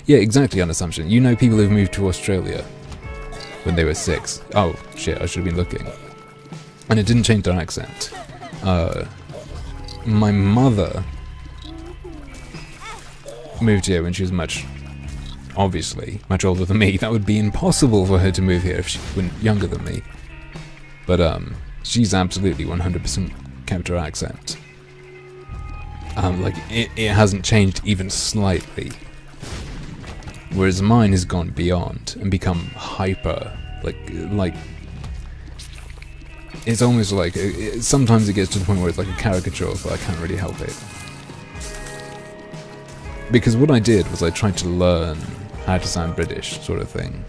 A: Yeah, exactly, on assumption. You know people who've moved to Australia when they were 6. Oh, shit, I should have been looking. And it didn't change their accent. My mother moved here when she was obviously much older than me. That would be impossible for her to move here if she were younger than me. But she's absolutely 100% kept her accent. Like it hasn't changed even slightly. Whereas mine has gone beyond and become hyper, like it's almost like sometimes it gets to the point where it's like a caricature, but I can't really help it. Because what I did was I tried to learn how to sound British, sort of thing.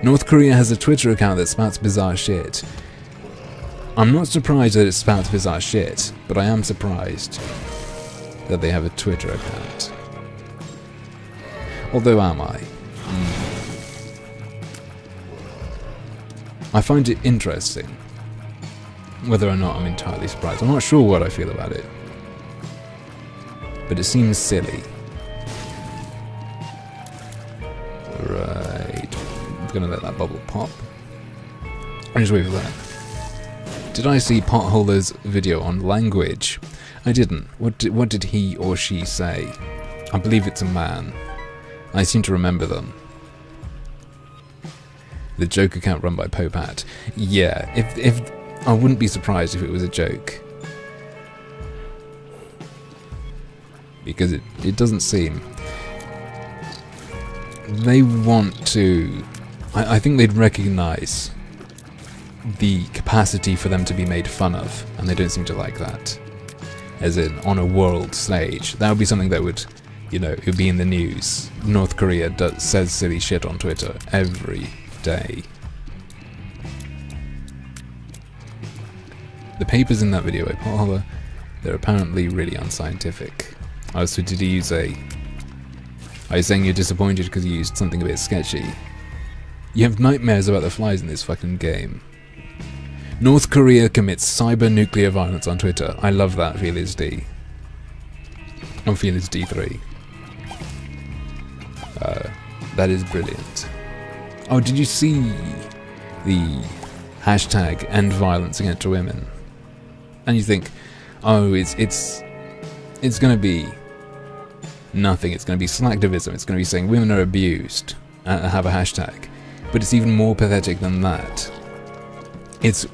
A: North Korea has a Twitter account that spouts bizarre shit. I'm not surprised that it spouts bizarre shit, but I am surprised that they have a Twitter account. Although am I? I find it interesting. Whether or not I'm entirely surprised. I'm not sure what I feel about it. But it seems silly. Right. I'm gonna let that bubble pop. I'll just wait for that. Did I see Potholer's video on language? I didn't. What did he or she say? I believe it's a man. I seem to remember them. The joke account run by Popat. Yeah, if I wouldn't be surprised if it was a joke. Because it doesn't seem... They want to... I think they'd recognise the capacity for them to be made fun of, and they don't seem to like that. As in, on a world stage. That would be something that would, you know, it would be in the news. North Korea says silly shit on Twitter every day. The papers in that video by Potholer, they're apparently really unscientific. Oh, so did he use a... Are you saying you're disappointed because you used something a bit sketchy? You have nightmares about the flies in this fucking game. North Korea commits cyber-nuclear violence on Twitter. I love that, Felix D. I'm Felix D3. That is brilliant. Oh, did you see the hashtag end violence against women? And you think, oh, it's gonna be nothing. It's gonna be slacktivism. It's gonna be saying women are abused. Have a hashtag. But it's even more pathetic than that. It's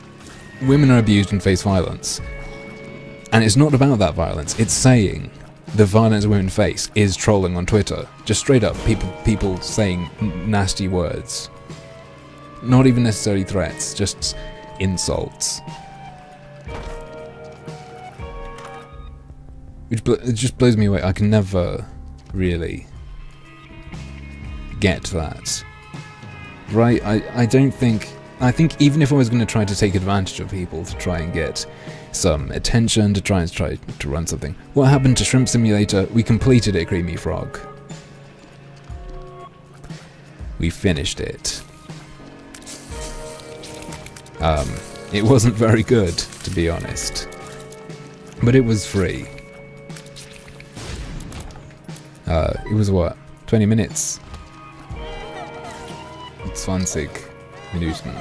A: women are abused and face violence. And it's not about that violence. It's saying the violence women face is trolling on Twitter. Just straight up, people saying nasty words. Not even necessarily threats, just insults. It just blows me away. I can never really get that. Right? I don't think... I think even if I was going to try to take advantage of people to try and get some attention, to try to run something. What happened to Shrimp Simulator? We completed it, Creamy Frog. We finished it. It wasn't very good, to be honest. But it was free. It was what? 20 minutes? 20 Minuten.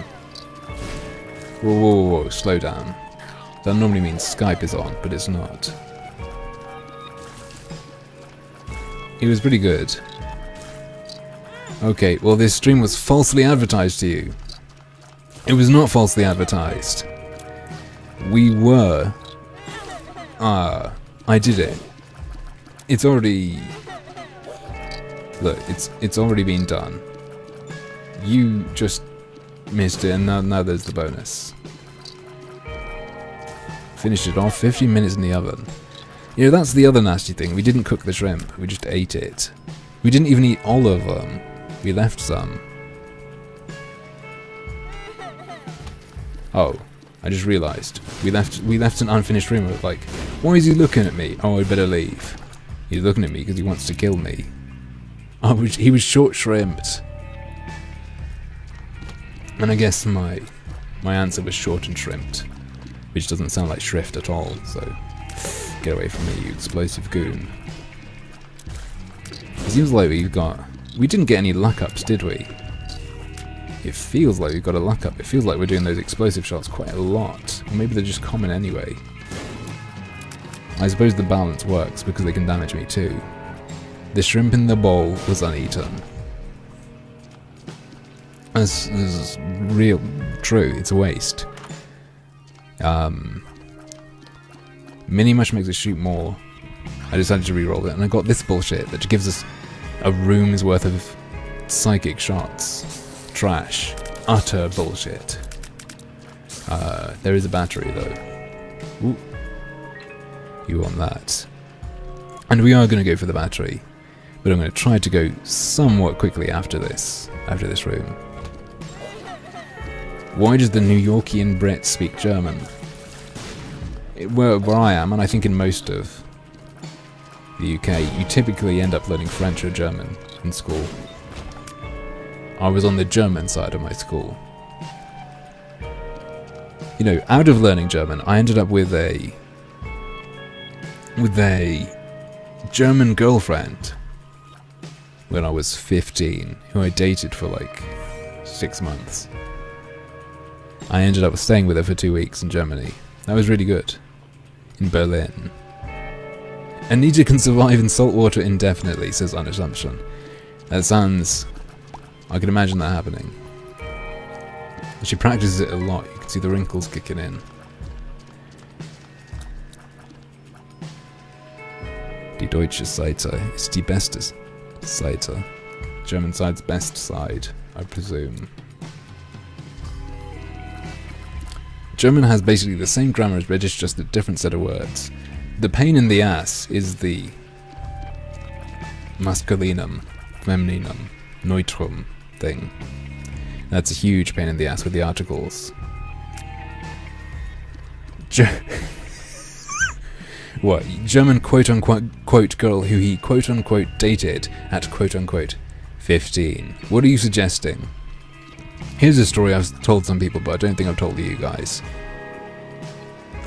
A: Whoa, whoa, whoa, slow down. That normally means Skype is on, but it's not. It was pretty good. Okay, well this stream was falsely advertised to you. It was not falsely advertised. We were... I did it. It's already... Look, it's already been done. You just missed it, and now there's the bonus. Finished it off, 15 minutes in the oven. You know, that's the other nasty thing. We didn't cook the shrimp, we just ate it. We didn't even eat all of them. We left some. Oh, I just realised. We left an unfinished room. Like, why is he looking at me? Oh, I'd better leave. He's looking at me because he wants to kill me. Oh, he was short shrimped. And I guess my answer was short and shrimped, which doesn't sound like shrift at all, so get away from me, you explosive goon. seems like we didn't get any luck ups, did we? It feels like we've got a luck up. It feels like we're doing those explosive shots quite a lot. Or maybe they're just common anyway. I suppose the balance works because they can damage me too. The shrimp in the bowl was uneaten. This is real true. It's a waste. Mini Mush makes us shoot more. I decided to re-roll it, and I got this bullshit that gives us a room's worth of psychic shots. Trash. Utter bullshit. There is a battery though. Ooh. You want that. And we are going to go for the battery, but I'm going to try to go somewhat quickly after this room. Why does the New Yorkian Brit speak German? Where I am, and I think in most of the UK, you typically end up learning French or German in school. I was on the German side of my school. You know, out of learning German, I ended up with a German girlfriend when I was 15, who I dated for like 6 months. I ended up staying with her for 2 weeks in Germany. That was really good. In Berlin. Anita can survive in salt water indefinitely, says Unassumption. That sounds... I can imagine that happening. She practices it a lot. You can see the wrinkles kicking in. Die deutsche Seite ist die beste Seite. German side's best side, I presume. German has basically the same grammar as British, just a different set of words. The pain in the ass is the masculinum, femininum, neutrum thing. That's a huge pain in the ass with the articles. What? German quote-unquote girl who he quote-unquote dated at quote-unquote 15. What are you suggesting? Here's a story I've told some people, but I don't think I've told you guys.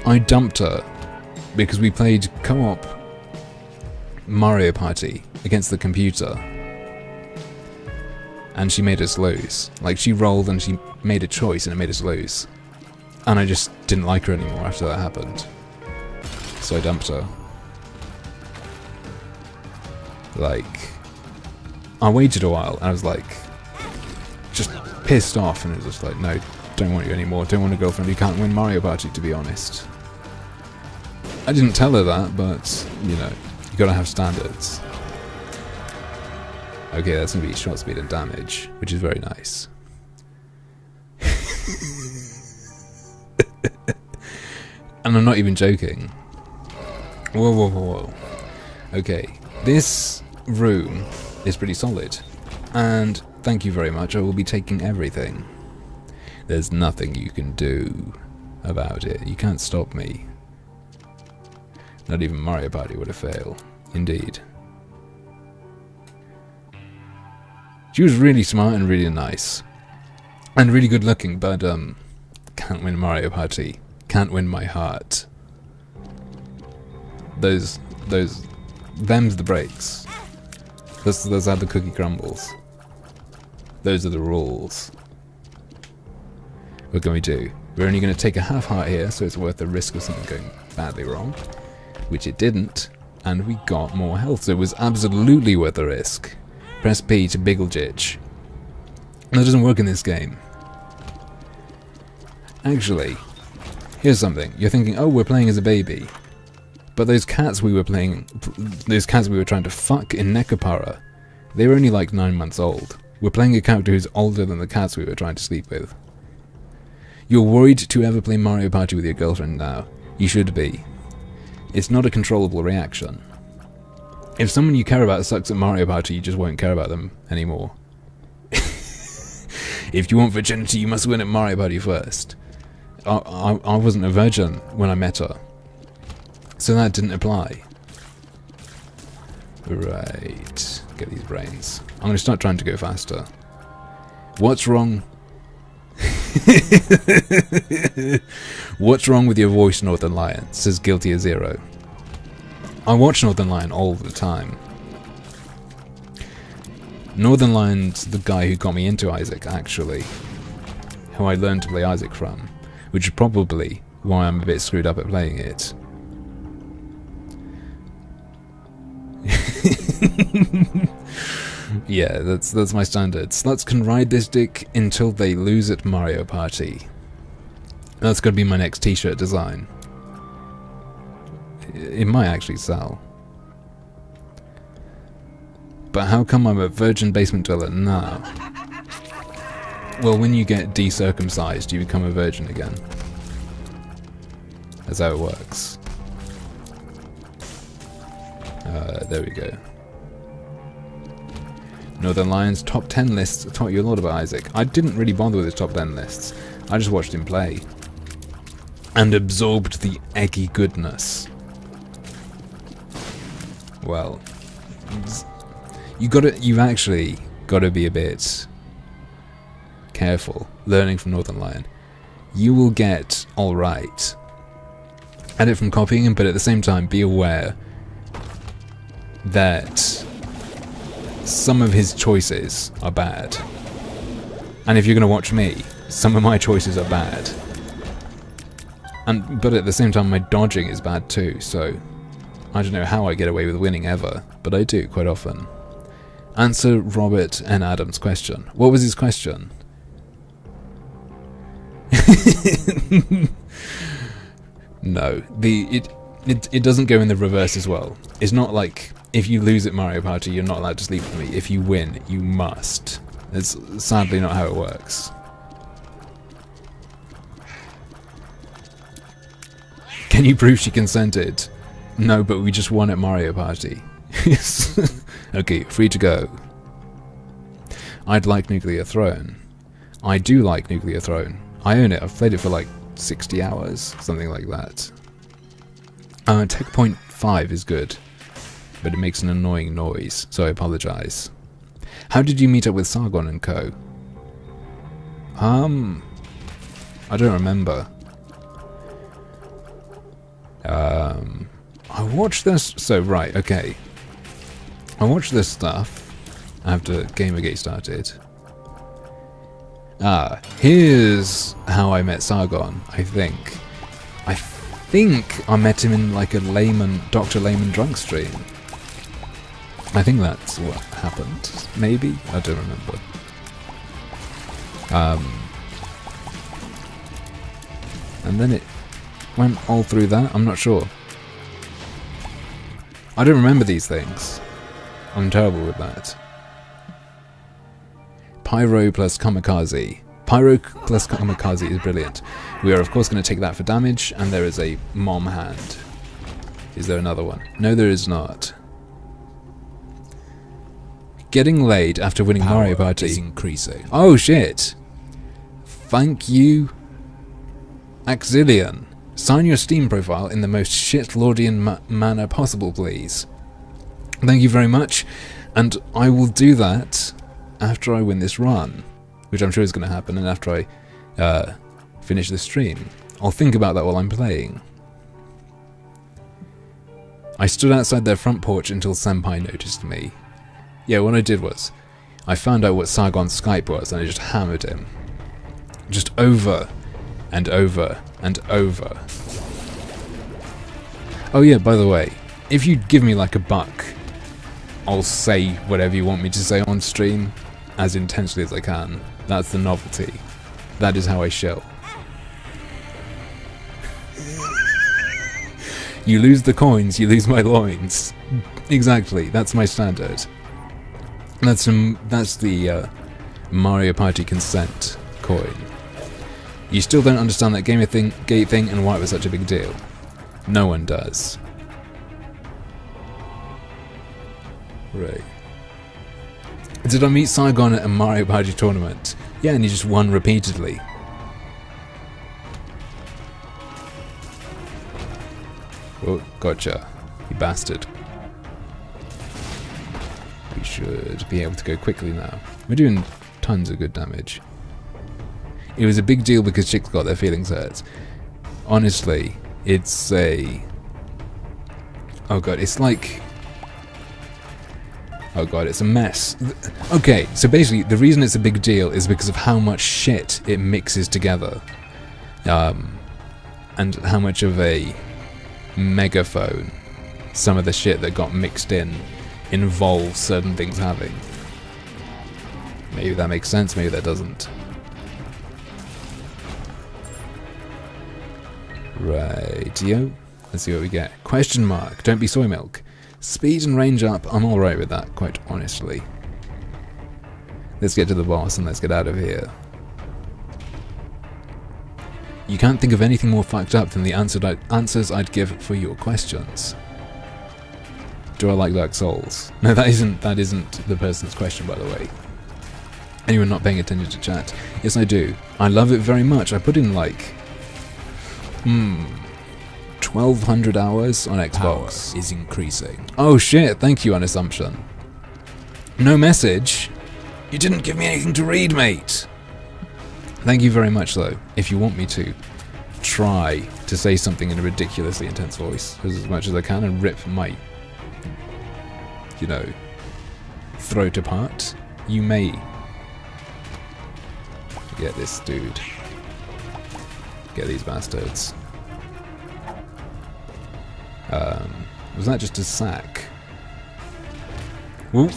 A: I dumped her because we played co-op Mario Party against the computer. And she made us lose. Like, she rolled and she made a choice and it made us lose. And I just didn't like her anymore after that happened. So I dumped her. Like, I waited a while and I was like, just pissed off, and it was just like, no, don't want you anymore, don't want a girlfriend, you can't win Mario Party, to be honest. I didn't tell her that, but, you know, you gotta have standards. Okay, that's gonna be shot speed and damage, which is very nice. And I'm not even joking. Whoa, whoa, whoa, whoa. Okay, this room is pretty solid. And thank you very much, I will be taking everything. There's nothing you can do about it. You can't stop me. Not even Mario Party would have failed. Indeed. She was really smart and really nice. And really good looking, but can't win Mario Party. Can't win my heart. Them's the breaks. That's how the cookie crumbles. Those are the rules. What can we do? We're only going to take a half heart here, so it's worth the risk of something going badly wrong. Which it didn't, and we got more health, so it was absolutely worth the risk. Press P to Bigglejitch. That doesn't work in this game. Actually, here's something. You're thinking, oh, we're playing as a baby. But those cats we were trying to fuck in Nekopara, they were only like 9 months old. We're playing a character who's older than the cats we were trying to sleep with. You're worried to ever play Mario Party with your girlfriend now. You should be. It's not a controllable reaction. If someone you care about sucks at Mario Party, you just won't care about them anymore. If you want virginity, you must win at Mario Party first. I wasn't a virgin when I met her. So that didn't apply. Right. Get these brains. I'm going to start trying to go faster. What's wrong? What's wrong with your voice, Northern Lion? Says Guilty as Zero. I watch Northern Lion all the time. Northern Lion's the guy who got me into Isaac, actually. Who I learned to play Isaac from. Which is probably why I'm a bit screwed up at playing it. Yeah, that's my standard. Sluts can ride this dick until they lose at Mario Party. That's gonna be my next t-shirt design. It might actually sell. But how come I'm a virgin basement dweller now? Well, when you get decircumcised, you become a virgin again. That's how it works. There we go. Northern Lion's top 10 lists taught you a lot about Isaac. I didn't really bother with his top 10 lists. I just watched him play. And absorbed the eggy goodness. Well, you've actually gotta be a bit careful learning from Northern Lion. You will get alright at it from copying him, but at the same time be aware that some of his choices are bad. And if you're going to watch me, some of my choices are bad. But at the same time, my dodging is bad too, so I don't know how I get away with winning ever, but I do quite often. Answer Robert and Adam's question. What was his question? No, it doesn't go in the reverse as well. It's not like if you lose at Mario Party, you're not allowed to sleep with me. If you win, you must. It's sadly not how it works. Can you prove she consented? No, but we just won at Mario Party. Okay, free to go. I'd like Nuclear Throne. I do like Nuclear Throne. I own it. I've played it for like 60 hours, something like that. Tech Point 5 is good, but it makes an annoying noise, so I apologise. How did you meet up with Sargon and Co? I don't remember. I watched this, so right, okay. I watched this stuff after Gamergate started. Here's how I met Sargon, I think. I think I met him in like a Dr. Layman drunk stream. I think that's what happened. Maybe? I don't remember. And then it went all through that? I'm not sure. I don't remember these things. I'm terrible with that. Pyro plus Kamikaze. Pyro plus Kamikaze is brilliant. We are of course going to take that for damage, and there is a mom hand. Is there another one? No, there is not. Getting laid after winning
B: Power
A: Mario Party
B: is increasing.
A: Oh shit! Thank you, Axillion. Sign your Steam profile in the most shitlordian manner possible, please. Thank you very much, and I will do that after I win this run, which I'm sure is going to happen, and after I finish the stream. I'll think about that while I'm playing. I stood outside their front porch until Senpai noticed me. Yeah, what I did was, I found out what Sargon's Skype was, and I just hammered him. Just over, and over, and over. Oh yeah, by the way, if you give me like $1, I'll say whatever you want me to say on stream, as intensely as I can. That's the novelty. That is how I show. You lose the coins, you lose my loins. Exactly, that's my standard. That's the Mario Party consent coin. You still don't understand that gate thing and why it was such a big deal. No one does. Right. Did I meet Sargon at a Mario Party tournament? Yeah, and he just won repeatedly. Oh, gotcha. You bastard. We should be able to go quickly now. We're doing tons of good damage. It was a big deal because chicks got their feelings hurt. Honestly, it's a... Oh god, it's like... Oh god, it's a mess. Okay, so basically, the reason it's a big deal is because of how much shit it mixes together. And how much of a megaphone some of the shit that got mixed in involves certain things having. Maybe that makes sense, maybe that doesn't. Rightio. Let's see what we get. Question mark. Don't be soy milk. Speed and range up. I'm alright with that, quite honestly. Let's get to the boss and let's get out of here. You can't think of anything more fucked up than the answers I'd give for your questions. Do I like Dark Souls? No, that isn't the person's question, by the way. Anyone not paying attention to chat? Yes, I do. I love it very much. I put in like 1,200 hours on Xbox.
B: Power is increasing.
A: Oh shit, thank you on Assumption. No message? You didn't give me anything to read, mate. Thank you very much, though. If you want me to, try to say something in a ridiculously intense voice as much as I can and rip my, you know, throat apart, you may get this dude. Get these bastards. Was that just a sack? Woo!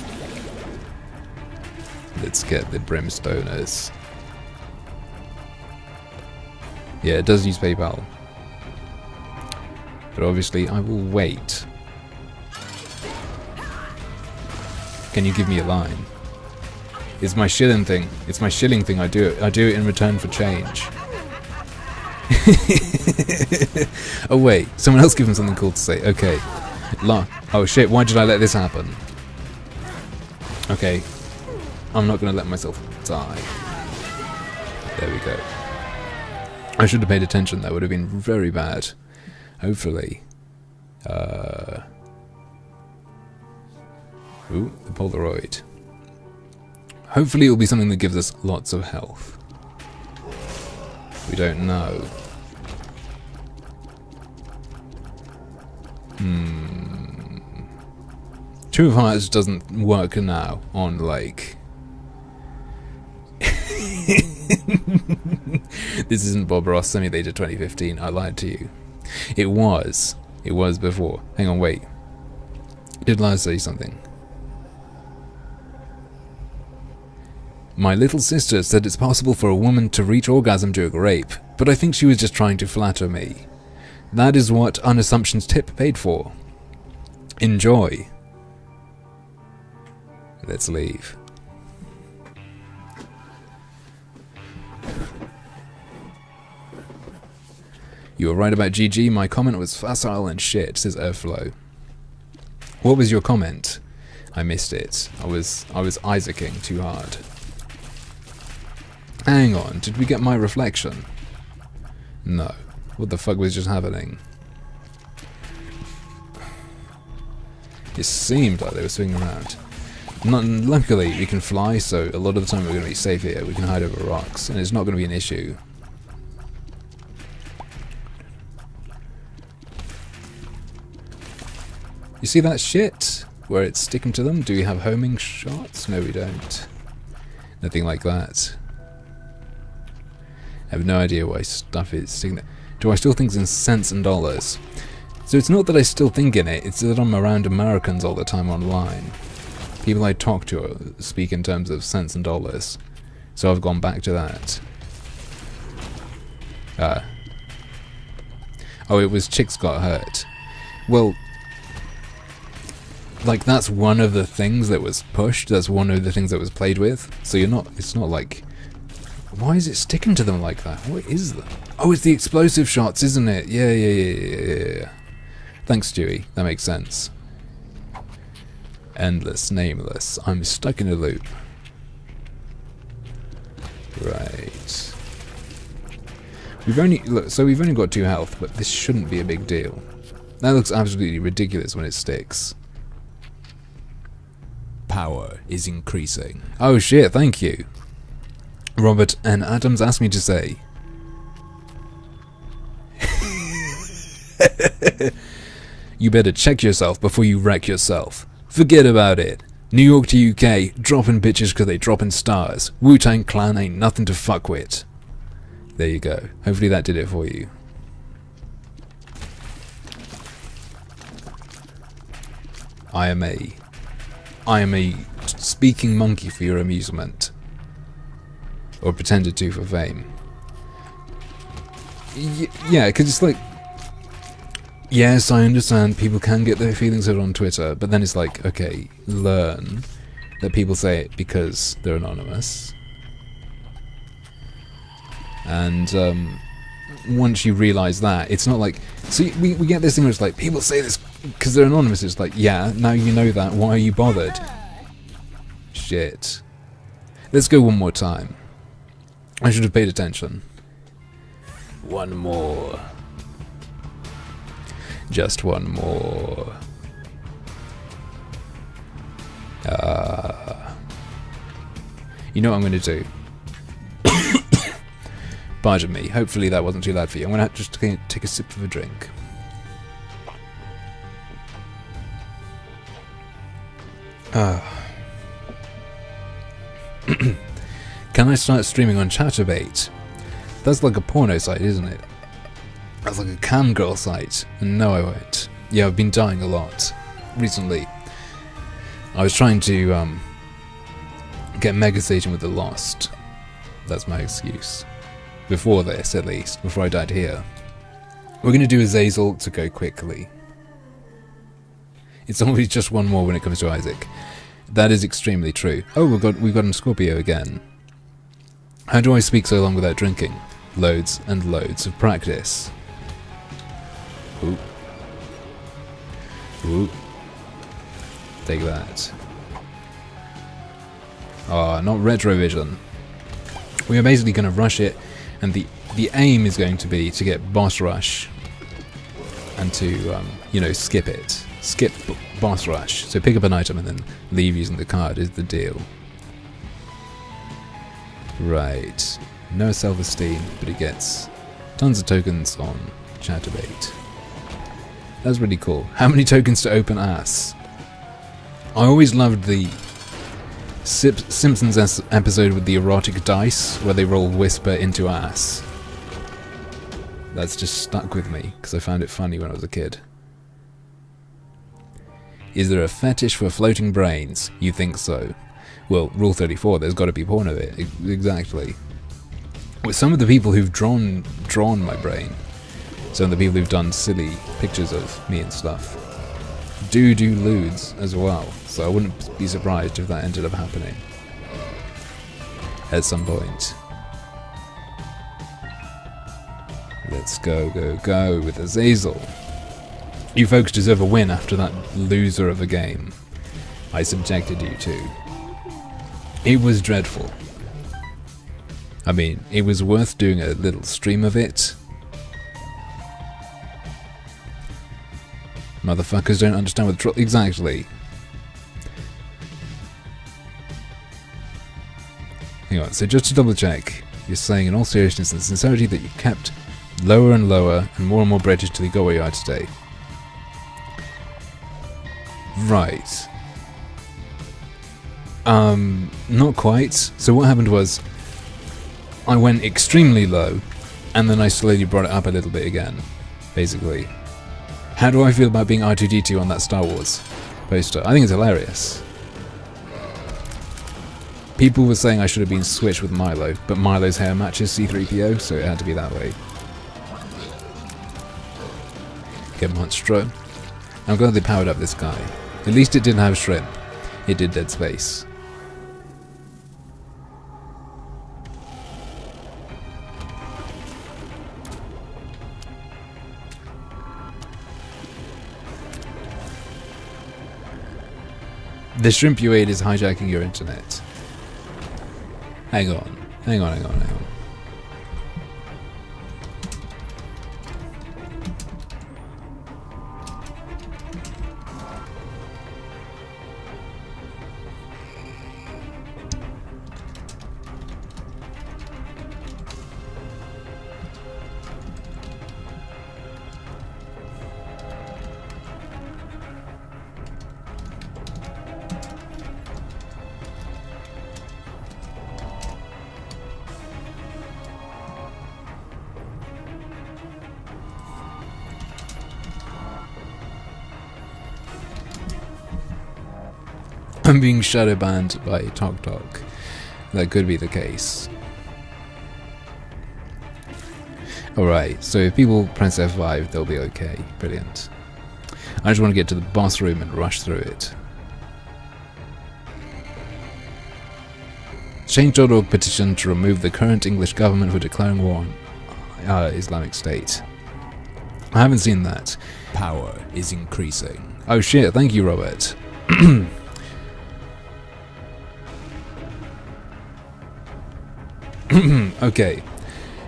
A: Let's get the brimstoners. Yeah, it does use PayPal. But obviously I will wait. Can you give me a line? It's my shilling thing. It's my shilling thing. I do it. I do it in return for change. Oh wait, someone else give him something cool to say. Okay. Oh shit, why did I let this happen? Okay. I'm not gonna let myself die. There we go. I should have paid attention, that would have been very bad. Hopefully. Ooh, the Polaroid. Hopefully it will be something that gives us lots of health. We don't know. Two of Hearts doesn't work now on, like... This isn't Bob Ross Simulator 2015, I lied to you. It was. It was before. Hang on, wait. Did Lars say something? My little sister said it's possible for a woman to reach orgasm during rape, but I think she was just trying to flatter me. That is what Unassumption's tip paid for. Enjoy. Let's leave. You were right about GG, my comment was facile and shit, says Airflow. What was your comment? I missed it. I was Isaac-ing too hard. Hang on, did we get my reflection? No. What the fuck was just happening? It seemed like they were swinging around. Luckily, we can fly, so a lot of the time we're going to be safe here. We can hide over rocks, and it's not going to be an issue. You see that shit? Where it's sticking to them? Do we have homing shots? No, we don't. Nothing like that. I have no idea why stuff is sticking there. Do I still think in cents and dollars? So it's not that I still think in it, it's that I'm around Americans all the time online. People I talk to speak in terms of cents and dollars. So I've gone back to that. Oh, it was Chicks Got Hurt. Well, like, that's one of the things that was pushed, that's one of the things that was played with. So you're not, it's not like, why is it sticking to them like that? What is that? Oh, it's the explosive shots, isn't it? Yeah. Thanks, Stewie. That makes sense. Endless, nameless. I'm stuck in a loop. Right. We've only got 2 health, but this shouldn't be a big deal. That looks absolutely ridiculous when it sticks.
B: Power is increasing.
A: Oh shit, thank you. Robert and Adams asked me to say. You better check yourself before you wreck yourself. Forget about it. New York to UK, dropping bitches because they dropping stars. Wu-Tang Clan ain't nothing to fuck with. There you go. Hopefully that did it for you. I am a speaking monkey for your amusement. Or pretended to for fame. Yeah, because it's like... Yes, I understand people can get their feelings hurt on Twitter, but then it's like, okay, learn that people say it because they're anonymous. And once you realise that, it's not like... So we get this thing where it's like, people say this because they're anonymous. It's like, yeah, now you know that, why are you bothered? Shit. Let's go one more time. I should have paid attention. One more. Just one more. You know what I'm going to do? Pardon me. Hopefully that wasn't too loud for you. I'm going to have to just take a sip of a drink. Can I start streaming on Chatterbait? That's like a porno site, isn't it? That's like a cam girl site. And no, I won't. Yeah, I've been dying a lot recently. I was trying to get Mega Station with the Lost. That's my excuse. Before this, at least. Before I died here. We're going to do a Zazel to go quickly. It's always just one more when it comes to Isaac. That is extremely true. Oh, we've got a Scorpio again. How do I speak so long without drinking? Loads and loads of practice. Ooh. Ooh. Take that. Ah, not retrovision. We are basically going to rush it, and the aim is going to be to get boss rush and to you know, skip it. Skip boss rush. So pick up an item and then leave using the card is the deal. Right. No self-esteem, but it gets tons of tokens on Chatterbait. That's really cool. How many tokens to open ass? I always loved the Simpsons episode with the erotic dice, where they roll whisper into ass. That's just stuck with me, because I found it funny when I was a kid. Is there a fetish for floating brains? You think so? Well, Rule 34, there's got to be porn of it. Exactly. With some of the people who've drawn my brain, some of the people who've done silly pictures of me and stuff, do lewds as well. So I wouldn't be surprised if that ended up happening at some point. Let's go with Azazel. You folks deserve a win after that loser of a game I subjected you to. It was dreadful. I mean, it was worth doing a little stream of it. Motherfuckers don't understand what the troll... Exactly. Hang on, so just to double check, you're saying in all seriousness and sincerity that you kept lower and lower and more British till you got where you are today. Right. Not quite. So what happened was, I went extremely low, and then I slowly brought it up a little bit again, basically. How do I feel about being R2-D2 on that Star Wars poster? I think it's hilarious. People were saying I should have been switched with Milo, but Milo's hair matches C-3PO, so it had to be that way. Get Monstro. I'm glad they powered up this guy. At least it didn't have shrimp. It did Dead Space. The shrimp you ate is hijacking your internet. Hang on. I'm being shadow banned by Tok Tok. That could be the case. Alright, so if people press F5, they'll be okay. Brilliant. I just want to get to the boss room and rush through it. Change.org petition to remove the current English government for declaring war on Islamic State. I haven't seen that.
B: Power is increasing.
A: Oh shit, thank you, Robert. Okay.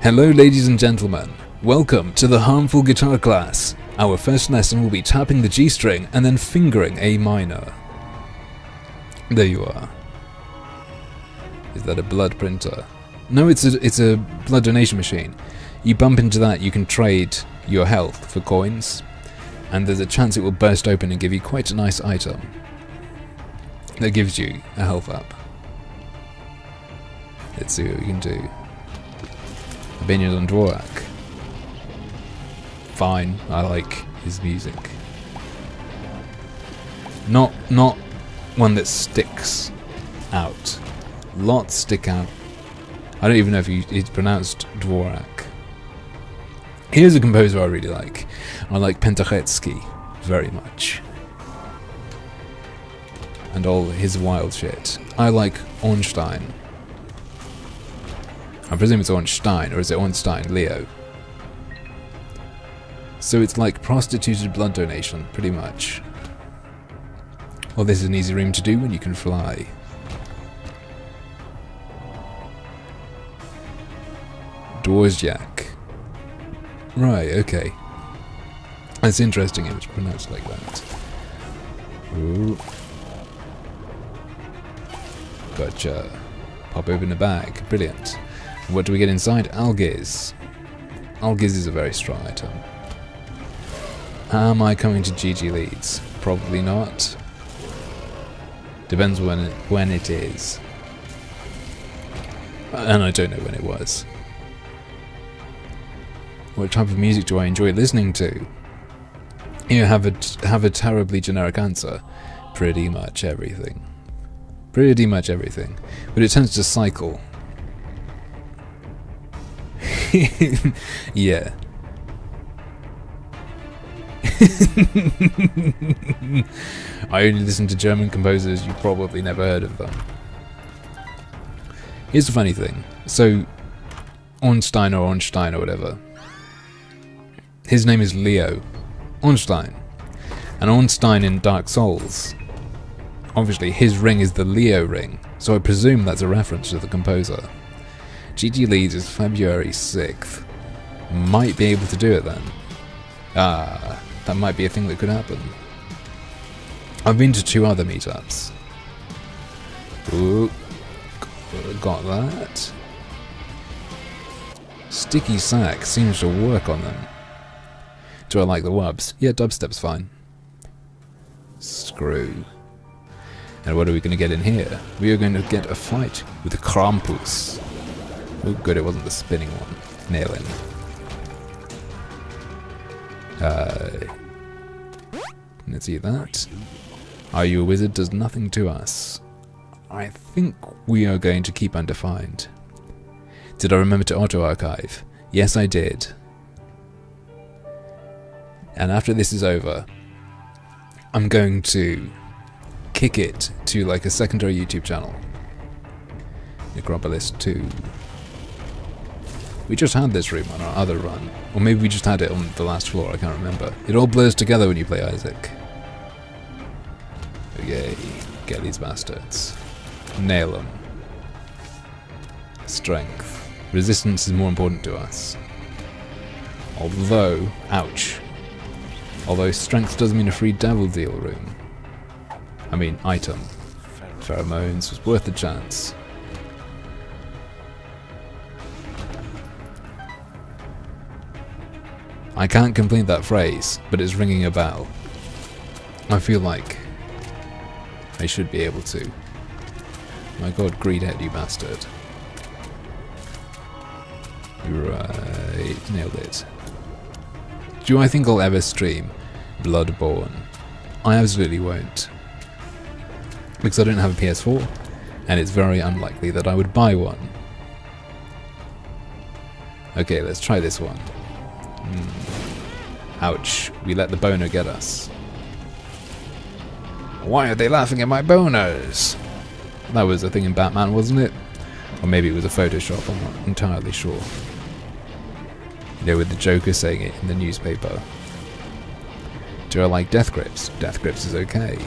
A: Hello, ladies and gentlemen. Welcome to the Harmful Guitar class. Our first lesson will be tapping the G string and then fingering A minor. There you are. Is that a blood printer? No, it's a blood donation machine. You bump into that, you can trade your health for coins, and there's a chance it will burst open and give you quite a nice item that gives you a health up. Let's see what we can do. Opinions on Dvorak. Fine, I like his music. Not one that sticks out. Lots stick out. I don't even know if it's pronounced Dvorak. Here's a composer I really like. I like Penderecki very much. And all his wild shit. I like Ornstein. I presume it's Ornstein, or is it Ornstein, Leo? So it's like prostituted blood donation, pretty much. Well, this is an easy room to do when you can fly. Dvorak. Right, okay. That's interesting it was pronounced like that. Ooh. Gotcha. Pop open the bag. Brilliant. What do we get inside? Algiz. Algiz is a very strong item. Am I coming to GG Leeds? Probably not. Depends when it is. And I don't know when it was. What type of music do I enjoy listening to? You have a terribly generic answer. Pretty much everything. Pretty much everything. But it tends to cycle. Yeah. I only listen to German composers, you've probably never heard of them. Here's the funny thing. So, Ornstein or whatever. His name is Leo Ornstein. And Ornstein in Dark Souls, obviously his ring is the Leo ring, so I presume that's a reference to the composer. GG Leeds is February 6th. Might be able to do it then. Ah, that might be a thing that could happen. I've been to 2 other meetups. Ooh, got that. Sticky Sack seems to work on them. Do I like the wubs? Yeah, dubstep's fine. Screw. And what are we going to get in here? We are going to get a fight with the Krampus. Oh good, it wasn't the spinning one. Nailing. Let's see that. Are you a wizard? Does nothing to us. I think we are going to keep undefined. Did I remember to auto-archive? Yes, I did. And after this is over, I'm going to kick it to like a secondary YouTube channel. Necropolis 2. We just had this room on our other run. Or maybe we just had it on the last floor, I can't remember. It all blurs together when you play Isaac. Okay, get these bastards. Nail them. Strength. Resistance is more important to us. Although, ouch. Although strength does mean a free devil deal room. I mean, item. Pheromones was worth the chance. I can't complete that phrase, but it's ringing a bell. I feel like I should be able to. My god, greedhead, you bastard. Right, nailed it. Do I think I'll ever stream Bloodborne? I absolutely won't. because I don't have a PS4, and it's very unlikely that I would buy one. Okay, let's try this one. Ouch, we let the boner get us. Why are they laughing at my boners? That was a thing in Batman, wasn't it? Or maybe it was a Photoshop, I'm not entirely sure. You know, with the Joker saying it in the newspaper. Do I like Death Grips? Death Grips is okay.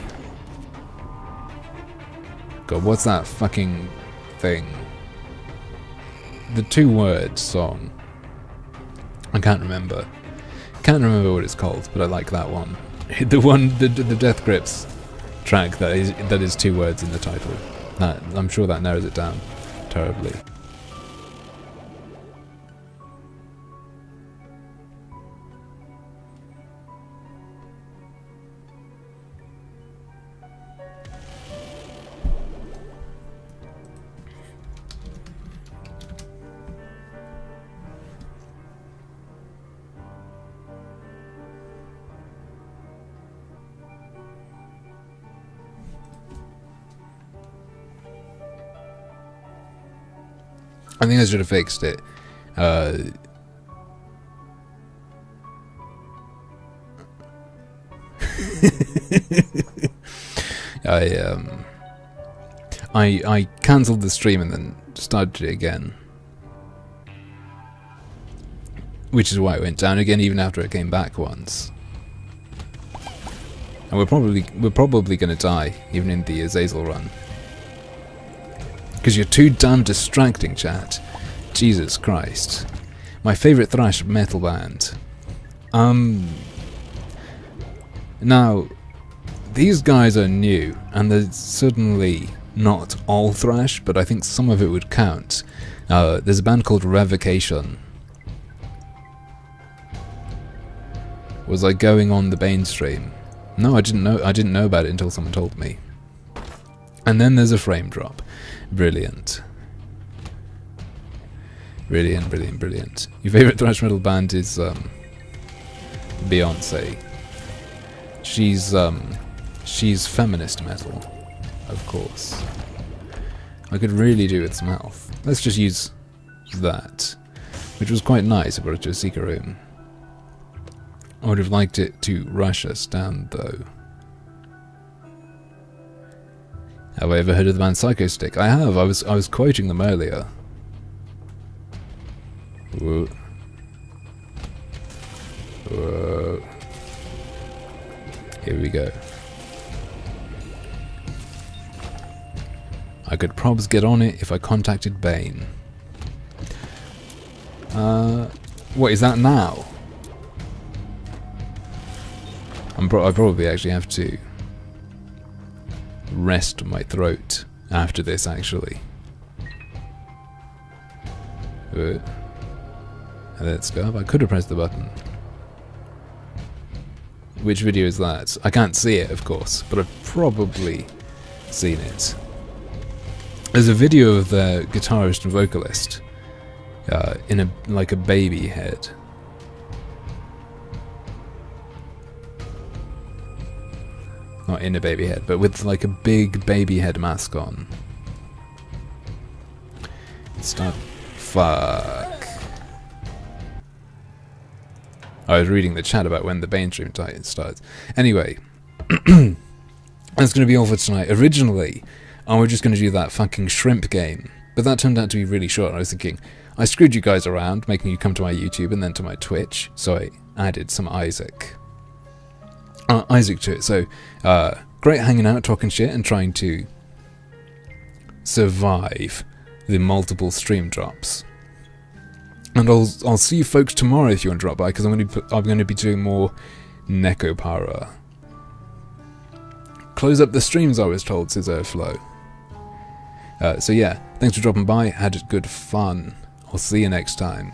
A: God, what's that fucking thing? The 2-word song. I can't remember. Can't remember what it's called, but I like that one. The Death Grips track that is 2 words in the title. That, I'm sure that narrows it down terribly. I think I should have fixed it. I cancelled the stream and then started it again, which is why it went down again, even after it came back once. And we're probably gonna die, even in the Azazel run. Because you're too damn distracting, chat. Jesus Christ. My favourite thrash metal band. Now, these guys are new, and they're certainly not all thrash, but I think some of it would count. There's a band called Revocation. Was I going on the mainstream? No, I didn't know about it until someone told me. And then there's a frame drop. Brilliant. Brilliant, brilliant, brilliant. Your favourite thrash metal band is Beyonce. She's feminist metal, of course. I could really do with some health. Let's just use that, which was quite nice. I brought it to a secret room. I would have liked it to rush us down, though. Have I ever heard of the band Psycho Stick? I have. I was quoting them earlier. Whoa. Whoa. Here we go. I could probs get on it if I contacted Bane. What is that now? I probably actually have to rest my throat after this, actually. Let's go. I could have pressed the button. Which video is that? I can't see it, of course, but I've probably seen it. There's a video of the guitarist and vocalist in a baby head. Not in a baby head, but with like a big baby head mask on. Start. Fuck. I was reading the chat about when the Bane stream starts. Anyway, that's going to be all for tonight. Originally, I was just going to do that fucking shrimp game, but that turned out to be really short. I was thinking, I screwed you guys around, making you come to my YouTube and then to my Twitch, so I added some Isaac to it. So, great hanging out, talking shit, and trying to survive the multiple stream drops. And I'll see you folks tomorrow if you want to drop by, because I'm going to be doing more Necopara. Close up the streams, I was told, says Airflow. So yeah, thanks for dropping by. Had good fun. I'll see you next time.